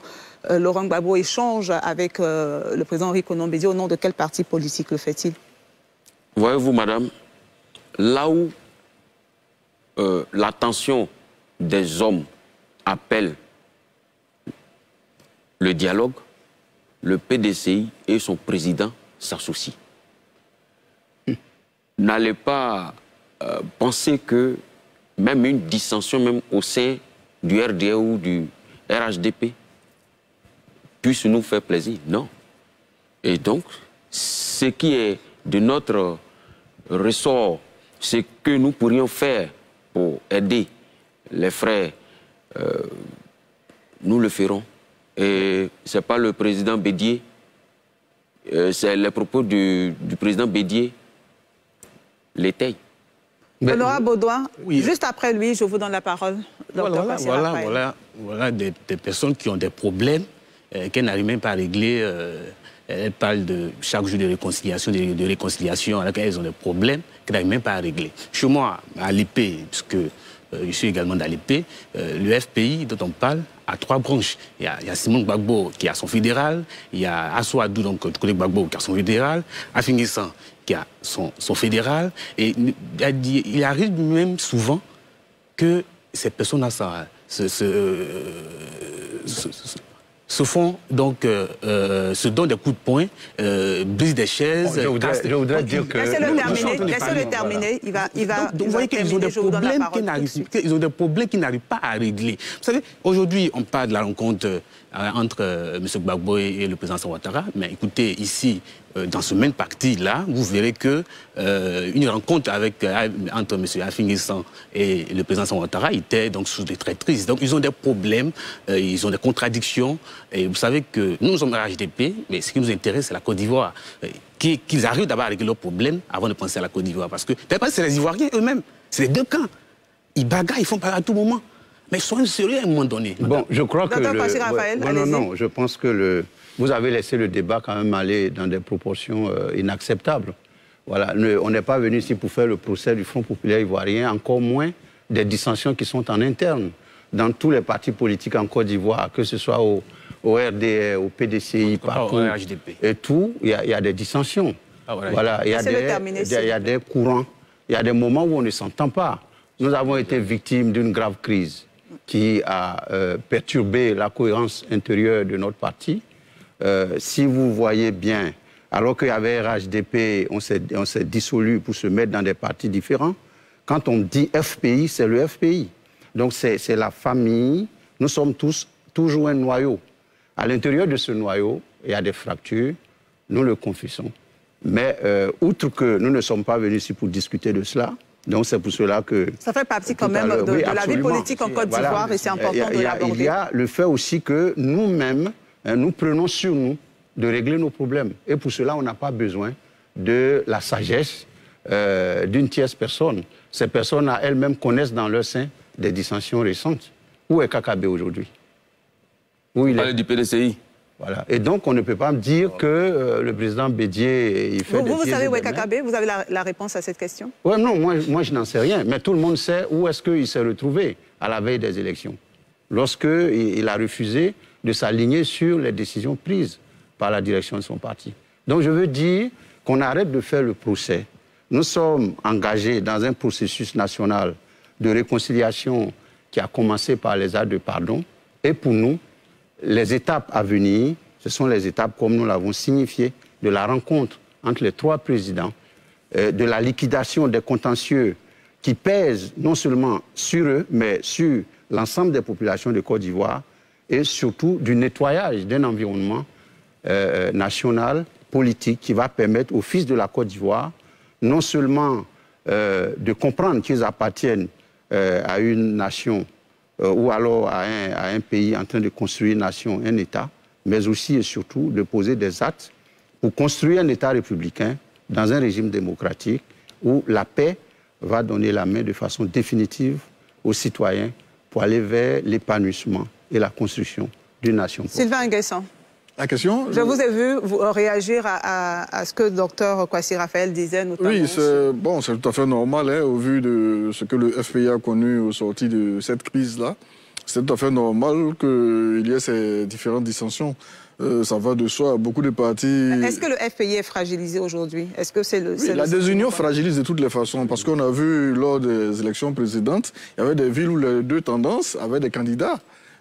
S1: Laurent Gbagbo échange avec le président Rikonon Bédié, au nom de quel parti politique le fait-il?
S12: Voyez-vous, madame, là où l'attention des hommes appelle le dialogue, le PDCI et son président s'associent. N'allez pas penser que même une dissension, même au sein du RDA ou du RHDP, puisse nous faire plaisir. Non. Et donc, ce qui est de notre ressort, ce que nous pourrions faire pour aider les frères, nous le ferons. Et ce n'est pas le président Bédié, c'est les propos du président Bédié l'étaye.
S1: Honorable Baudouin, oui. Juste après lui, je vous donne la parole.
S10: Voilà des personnes qui ont des problèmes qu'elles n'arrivent même pas à régler. Elles parlent de chaque jour de réconciliation, avec elles ont des problèmes qu'elles n'arrivent même pas à régler. Chez moi, à l'épée, puisque je suis également dans l'épée, le FPI dont on parle a 3 branches. Il y a Simone Gbagbo qui a son fédéral, il y a Assou Adou, donc le collègue Gbagbo, qui a son fédéral, Afin N'Guessan qui a son fédéral. Et il arrive même souvent que ces personnes-là se font donc se donnent des coups de poing, brisent des chaises.
S11: Je voudrais dire que
S1: laissez-le terminer. Il va.
S10: Donc, vous voyez qu'ils ont des problèmes qui n'arrivent pas à régler. Vous savez, aujourd'hui, on parle de la rencontre entre M. Gbagbo et le président Ouattara, mais écoutez, ici, dans ce même parti-là, vous verrez que une rencontre entre M. Afin N'Guessan et le président Ouattara était donc sous des traits tristes. Donc ils ont des problèmes, ils ont des contradictions. Et vous savez que nous sommes à HDP, mais ce qui nous intéresse, c'est la Côte d'Ivoire. Qu'ils arrivent d'abord à régler leurs problèmes avant de penser à la Côte d'Ivoire. Parce que c'est les Ivoiriens eux-mêmes, c'est les deux camps. Ils bagarrent, ils font pas à tout moment. Mais soyons sérieux à un moment donné.
S11: Bon, je crois que... Non, je pense que vous avez laissé le débat quand même aller dans des proportions inacceptables. Voilà, on n'est pas venu ici pour faire le procès du Front populaire ivoirien, encore moins des dissensions qui sont en interne. dans tous les partis politiques en Côte d'Ivoire, que ce soit au RDR, au PDCI, partout, et tout, il y a des dissensions. Voilà, il y a des courants, il y a des moments où on ne s'entend pas. Nous avons été victimes d'une grave crise qui a perturbé la cohérence intérieure de notre parti. Si vous voyez bien, alors qu'il y avait RHDP, on s'est dissolu pour se mettre dans des partis différents. Quand on dit FPI, c'est le FPI. Donc c'est la famille. Nous sommes tous toujours un noyau. À l'intérieur de ce noyau, il y a des fractures. Nous le confessons. Mais outre que nous ne sommes pas venus ici pour discuter de cela, donc c'est pour cela que...
S1: Ça fait partie quand même de la vie politique en Côte d'Ivoire et c'est important de l'aborder.
S11: Il y a le fait aussi que nous-mêmes, nous prenons sur nous de régler nos problèmes. Et pour cela, on n'a pas besoin de la sagesse d'une tierce personne. Ces personnes, elles-mêmes, connaissent dans leur sein des dissensions récentes. Où est Kakabe aujourd'hui? Où il est?
S13: Du PDCI.
S11: Voilà. Et donc, on ne peut pas me dire que le président Bédié, il fait
S1: Vous savez où est Kakabe? Vous avez la réponse à cette question?
S11: Oui, non, moi je n'en sais rien. Mais tout le monde sait où est-ce qu'il s'est retrouvé à la veille des élections. Lorsqu'il a refusé de s'aligner sur les décisions prises par la direction de son parti. Donc je veux dire qu'on arrête de faire le procès. Nous sommes engagés dans un processus national de réconciliation qui a commencé par les actes de pardon. Et pour nous, les étapes à venir, ce sont les étapes, comme nous l'avons signifié, de la rencontre entre les trois présidents, de la liquidation des contentieux qui pèsent non seulement sur eux, mais sur l'ensemble des populations de Côte d'Ivoire, et surtout du nettoyage d'un environnement national, politique, qui va permettre aux fils de la Côte d'Ivoire non seulement de comprendre qu'ils appartiennent à une nation ou alors à un pays en train de construire une nation, un État, mais aussi et surtout de poser des actes pour construire un État républicain dans un régime démocratique où la paix va donner la main de façon définitive aux citoyens pour aller vers l'épanouissement et la construction d'une nation.
S1: Sylvain Nguessan.
S3: La question?
S1: Je vous ai vu réagir à ce que le docteur Kwasi Raphaël disait notamment.
S3: Oui, c'est tout à fait normal, hein, au vu de ce que le FPI a connu au sorti de cette crise-là. C'est tout à fait normal qu'il y ait ces différentes dissensions. Ça va de soi. Beaucoup de partis...
S1: Est-ce que le FPI est fragilisé aujourd'hui? Est-ce que c'est
S3: la désunion fragilise de toutes les façons, parce qu'on a vu lors des élections précédentes, il y avait des villes où les deux tendances avaient des candidats.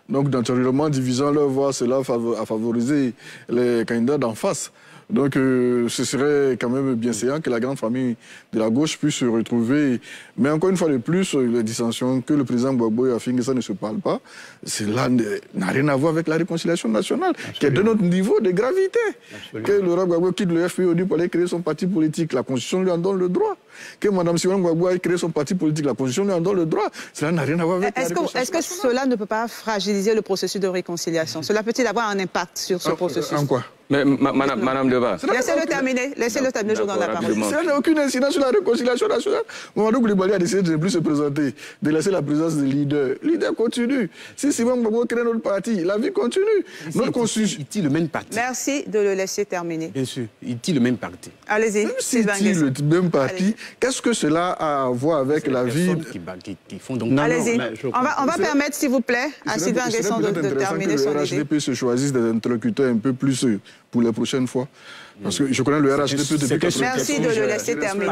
S3: Donc, naturellement, divisant leur voix, cela a favorisé les candidats d'en face. Donc, ce serait quand même bien séant que la grande famille de la gauche puisse se retrouver. Mais encore une fois de plus, les dissensions que le président Gbagbo et Affi N'Guessan ne se parlent pas, cela n'a rien à voir avec la réconciliation nationale, qui est de notre niveau de gravité. Que Laurent Gbagbo quitte le FPI pour aller créer son parti politique, la Constitution lui en donne le droit. Que Mme Simone Gbagbo ait créé son parti politique, la Constitution lui en donne le droit. Cela n'a rien à voir avec la réconciliation.
S1: Est-ce que cela ne peut pas fragiliser le processus de réconciliation? Cela peut-il avoir un impact sur ce processus?
S3: En quoi?
S13: Mais Madame Deba...
S1: Laissez-le terminer, je vous donne la parole.
S3: Ça n'a aucune incidence sur la réconciliation nationale. Mamadou Koulibaly a décidé de ne plus se présenter, de laisser la présence des leaders. Les leaders continuent. Si Simone Gbagbo crée notre parti, la vie continue. Notre constitution...
S10: Il tire le même parti.
S1: Merci de le laisser terminer.
S10: Bien sûr, il tire le même parti.
S1: Allez-y,
S3: Sylvain Nguessan. Le même parti, qu'est-ce que cela a à voir avec la vie...
S10: qui font donc...
S1: Allez-y, on va permettre, s'il vous plaît, à Sylvain Nguessan de terminer son idée.
S3: Que le RHDP se choisisse des interlocuteurs un peu plus pour les prochaines fois. Parce que je connais le RHDP depuis...
S1: Merci de le laisser terminer.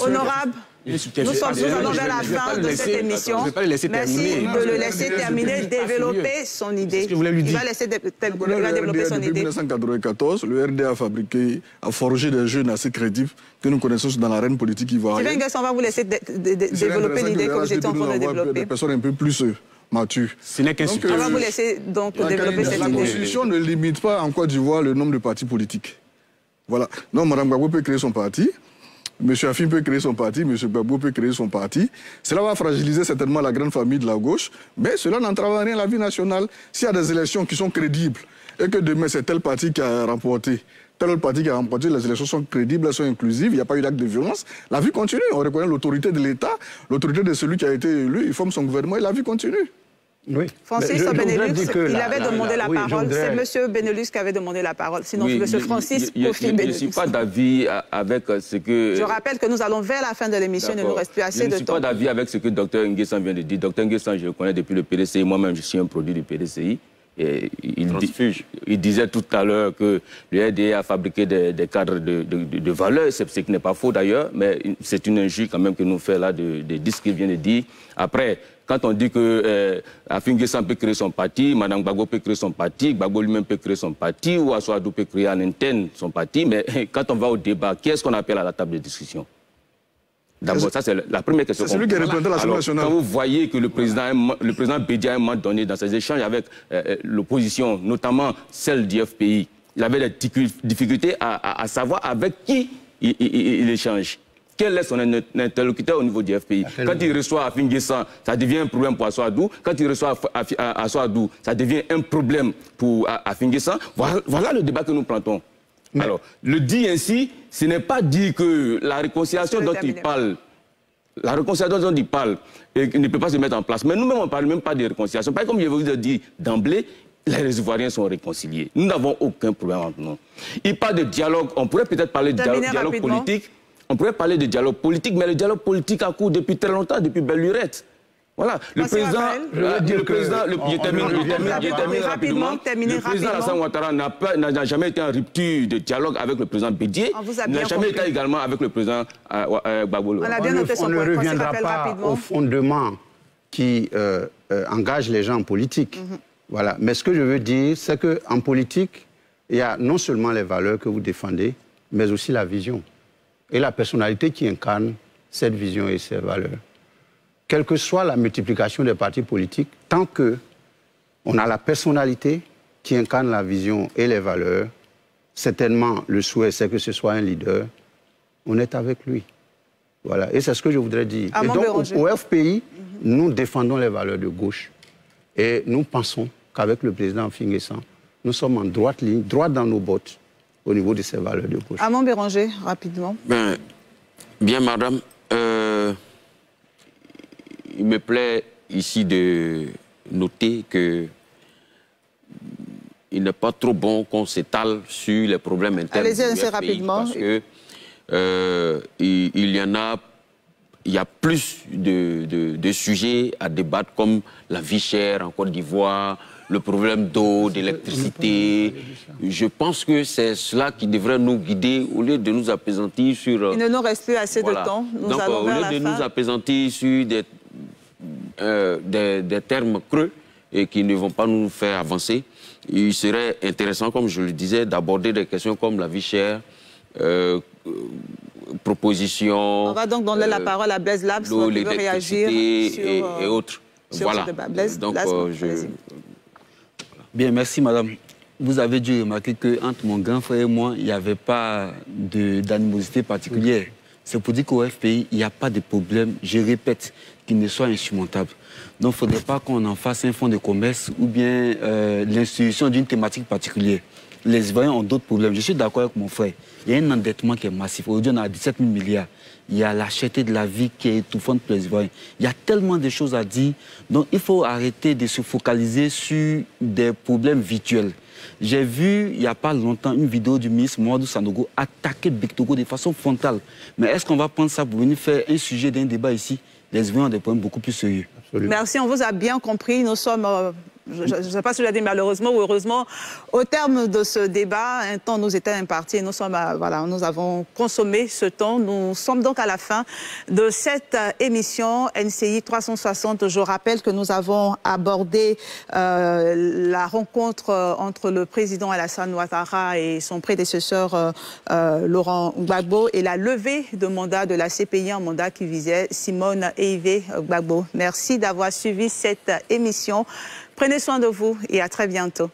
S1: Honorable, nous allons vers la fin de cette émission. Merci de le laisser terminer, développer son idée. Il va laisser développer son idée.
S3: Depuis 1994, le RD a forgé des jeunes assez crédibles que nous connaissons dans l'arène politique ivoirienne.
S1: Sylvain Nguessan, on va vous laisser développer l'idée que vous étiez en train de développer.
S3: Des personnes un peu plus matures.
S10: Ce n'est qu'un
S1: On va vous laisser donc développer cette idée.
S3: La Constitution ne limite pas en Côte d'Ivoire le nombre de partis politiques. Voilà. Non, Mme Gbagbo peut créer son parti. M. Affi peut créer son parti, M. Gbagbo peut créer son parti. Cela va fragiliser certainement la grande famille de la gauche, mais cela n'entrave en rien à la vie nationale. S'il y a des élections qui sont crédibles et que demain c'est tel parti qui a remporté, tel autre parti qui a remporté, les élections sont crédibles, elles sont inclusives, il n'y a pas eu d'acte de violence, la vie continue. On reconnaît l'autorité de l'État, l'autorité de celui qui a été élu, il forme son gouvernement et la vie continue.
S11: Oui.
S1: Francis Benelux, il avait demandé la parole. C'est M. Benelux qui avait demandé la parole. Sinon,
S12: oui,
S1: M. Francis Kofi Benelux.
S12: Je ne suis pas d'avis avec ce que...
S1: Je rappelle que nous allons vers la fin de l'émission, il ne nous reste plus assez de temps.
S12: Je ne suis pas d'avis avec ce que Dr Nguessan vient de dire. Dr Nguessan, je le connais depuis le PDCI. Moi-même, je suis un produit du PDCI. Et il disait tout à l'heure que le RDA a fabriqué des cadres de valeur, ce qui n'est pas faux d'ailleurs, mais c'est une injure quand même que nous fait là de dire ce qu'il vient de dire. Après, quand on dit que Afin N'Guessan peut créer son parti, Mme Gbagbo peut créer son parti, Gbagbo lui-même peut créer son parti, ou Assoadou peut créer en interne son parti, mais quand on va au débat, qui est-ce qu'on appelle à la table de discussion? D'abord, ça c'est la première question.
S3: C'est celui qui est représenté l'Assemblée nationale.
S12: Quand vous voyez que le président Bédia, à un moment donné, dans ses échanges avec l'opposition, notamment celle du FPI, il avait des difficultés à savoir avec qui il échange. Quel est son interlocuteur au niveau du FPI? Quand il reçoit Afin N'Guessan, ça devient un problème pour Assoadou. Quand il reçoit Assoadou, ça devient un problème pour Afin N'Guessan. Voilà le débat que nous prenons. Alors, le dit ainsi, ce n'est pas dit que la réconciliation dont il parle, ne peut pas se mettre en place. Mais nous-mêmes, on ne parle même pas de réconciliation. Parce que comme je vous ai dit d'emblée, les Ivoiriens sont réconciliés. Nous n'avons aucun problème entre nous. Il parle de dialogue, on pourrait peut-être parler de dialogue politique. On pourrait parler de dialogue politique, mais le dialogue politique a cours depuis très longtemps, depuis belle lurette. Voilà, le président Alassane Ouattara n'a jamais été en rupture de dialogue avec le président Bédié, n'a jamais été également avec le président Gbagbo.
S11: On ne reviendra pas au fondement qui engage les gens en politique. Voilà. Mais ce que je veux dire, c'est qu'en politique, il y a non seulement les valeurs que vous défendez, mais aussi la vision et la personnalité qui incarne cette vision et ces valeurs. Quelle que soit la multiplication des partis politiques, tant qu'on a la personnalité qui incarne la vision et les valeurs, certainement le souhait c'est que ce soit un leader, on est avec lui. Voilà, et c'est ce que je voudrais dire. Et donc au FPI, nous défendons les valeurs de gauche. Et nous pensons qu'avec le président Afin N'Guessan, nous sommes en droite ligne, droit dans nos bottes, au niveau de ces valeurs de gauche.
S1: Amand Béranger, rapidement.
S12: Bien, madame. Il me plaît ici de noter qu'il n'est pas trop bon qu'on s'étale sur les problèmes internes.
S1: Allez-y assez rapidement.
S12: Parce que il y a plus de sujets à débattre comme la vie chère en Côte d'Ivoire, le problème d'eau, d'électricité. Je pense que c'est cela qui devrait nous guider au lieu de nous appesantir sur...
S1: Il ne nous reste plus assez de temps. Nous allons vers la fin.
S12: Au lieu de nous appesantir sur des termes creux et qui ne vont pas nous faire avancer, il serait intéressant, comme je le disais, d'aborder des questions comme la vie chère, propositions...
S1: On va donc donner la parole à Blaise Labs, qui veut réagir
S12: et autres. Voilà.
S1: Donc,
S9: Bien, merci madame. Vous avez dû remarquer qu'entre mon grand frère et moi, il n'y avait pas d'animosité particulière. C'est pour dire qu'au FPI, il n'y a pas de problème, je répète, qui ne soit insurmontable. Donc il ne faudrait pas qu'on en fasse un fonds de commerce ou bien l'institution d'une thématique particulière. Les Ivoiriens ont d'autres problèmes. Je suis d'accord avec mon frère. Il y a un endettement qui est massif. Aujourd'hui, on a 17 000 milliards. Il y a la cherté de la vie qui est étouffante pour les Ivoiriens. Il y a tellement de choses à dire. Donc il faut arrêter de se focaliser sur des problèmes virtuels. J'ai vu, il n'y a pas longtemps, une vidéo du ministre Mamadou Sanogo attaquer Bektogo de façon frontale. Mais est-ce qu'on va prendre ça pour venir faire un sujet d'un débat ici? Les Ivoiriens ont des problèmes beaucoup plus sérieux.
S11: Absolument.
S1: Merci, on vous a bien compris. Nous sommes... je ne sais pas si je l'ai dit malheureusement ou heureusement, au terme de ce débat, un temps nous était imparti et nous avons consommé ce temps. Nous sommes donc à la fin de cette émission NCI 360. Je rappelle que nous avons abordé la rencontre entre le président Alassane Ouattara et son prédécesseur Laurent Gbagbo et la levée de mandat de la CPI, un mandat qui visait Simone et Yves Gbagbo. Merci d'avoir suivi cette émission. Prenez soin de vous et à très bientôt.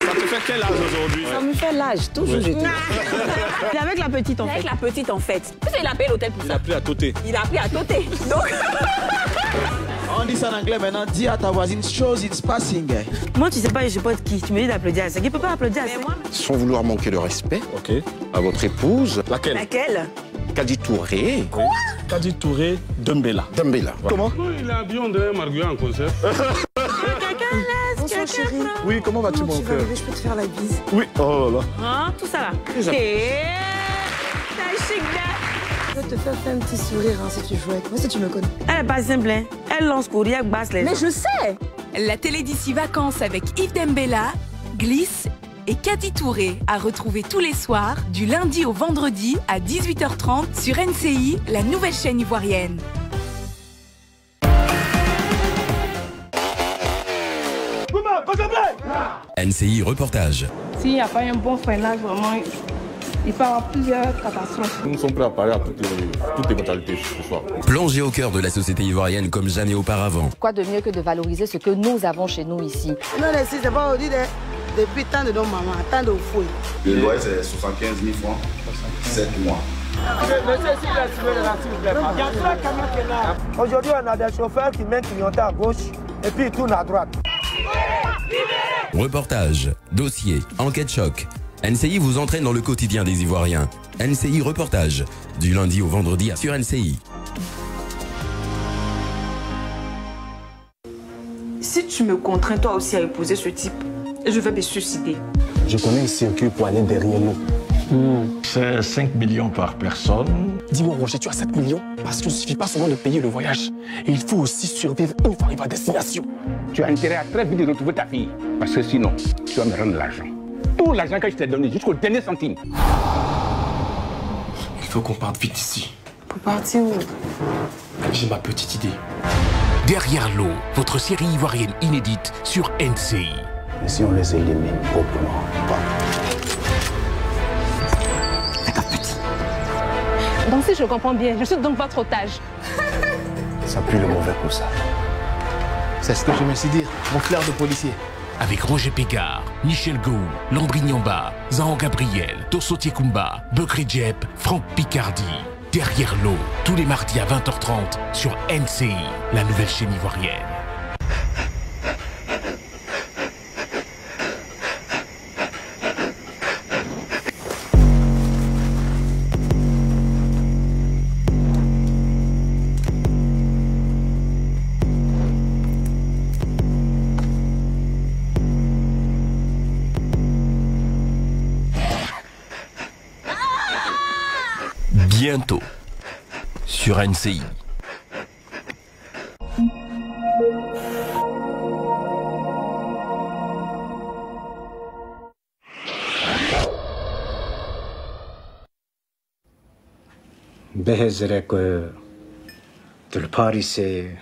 S18: Ça te fait quel âge aujourd'hui?
S19: Ça me fait
S18: l'âge, toujours je te dis.
S6: C'est avec la petite en fait.
S18: Avec la petite en fait. Parce qu'il a payé l'hôtel pour ça.
S10: Il a pris à Toté.
S18: Il a pris à Toté. Donc...
S19: On dit ça en anglais maintenant, dis à ta voisine, chose it's passing.
S6: Moi, tu sais pas, je sais pas qui. Tu me dis d'applaudir à ça. Il peut pas applaudir à ça.
S20: Sans vouloir manquer de respect à votre épouse.
S6: Laquelle?
S20: Kadi Touré.
S6: Quoi?
S10: Kadi Touré Dembella.
S20: Dembella.
S3: Comment?
S16: Il a bien de Marguerite en concert.
S7: Bonsoir chérie.
S3: Oui, comment vas-tu mon cœur?
S7: Je peux te faire la bise.
S3: Oui, oh là là.
S6: Hein, tout ça là.
S7: Déjà.
S6: T'as chic là.
S7: Je vais te faire un petit sourire hein, si tu joues avec moi, si tu me connais.
S6: Elle est pas simple, hein. Elle lance courir, basse les gens.
S7: Mais je sais.
S21: La télé d'ici vacances avec Yves Dembella, Glisse et Kadi Touré à retrouver tous les soirs du lundi au vendredi à 18h30 sur NCI, la nouvelle chaîne ivoirienne.
S22: NCI Reportage.
S23: S'il n'y a pas un bon freinage, vraiment, il peut y avoir plusieurs catastrophes.
S10: Nous sommes prêts à parler à toutes les mentalités ce soir.
S22: Plongé au cœur de la société ivoirienne comme jamais auparavant.
S18: Quoi de mieux que de valoriser ce que nous avons chez nous ici?
S7: Non, ici, c'est pas dit depuis tant de nos mamans, tant de fouilles.
S24: Le loyer, c'est 75 000 francs, 7 mois.
S19: Aujourd'hui, on a des chauffeurs qui mettent clignotant à gauche et puis ils tournent à droite.
S22: Reportage, dossier, enquête choc. NCI vous entraîne dans le quotidien des Ivoiriens. NCI Reportage, du lundi au vendredi sur NCI.
S25: Si tu me contrains toi aussi à épouser ce type, je vais me suicider.
S26: Je connais un circuit pour aller derrière nous.
S27: C'est 5 millions par personne.
S26: Dis-moi Roger, tu as 7 millions? Parce qu'il ne suffit pas seulement de payer le voyage. Et il faut aussi survivre une fois arrivé à destination.
S28: Tu as intérêt à très vite retrouver ta fille. Parce que sinon, tu vas me rendre l'argent. Tout l'argent que je t'ai donné, jusqu'au dernier centime.
S26: Il faut qu'on parte vite d'ici.
S25: Pour partir où?
S26: J'ai ma petite idée.
S22: Derrière l'eau, votre série ivoirienne inédite sur NCI.
S27: Et si on les élimine proprement pas?
S14: Donc si je comprends bien, je suis donc votre otage.
S26: Ça pue le mauvais pour ça.
S19: C'est ce que je me suis dit, mon flair de policier.
S22: Avec Roger Pégard, Michel Gou, Lambri Nyamba, Zahan Gabriel, Tosso Tiekumba, Bekri Djep, Franck Picardi. Derrière l'eau, tous les mardis à 20h30 sur NCI, la nouvelle chaîne ivoirienne. Bientôt sur NCI.
S26: Behezere que de le Paris c'est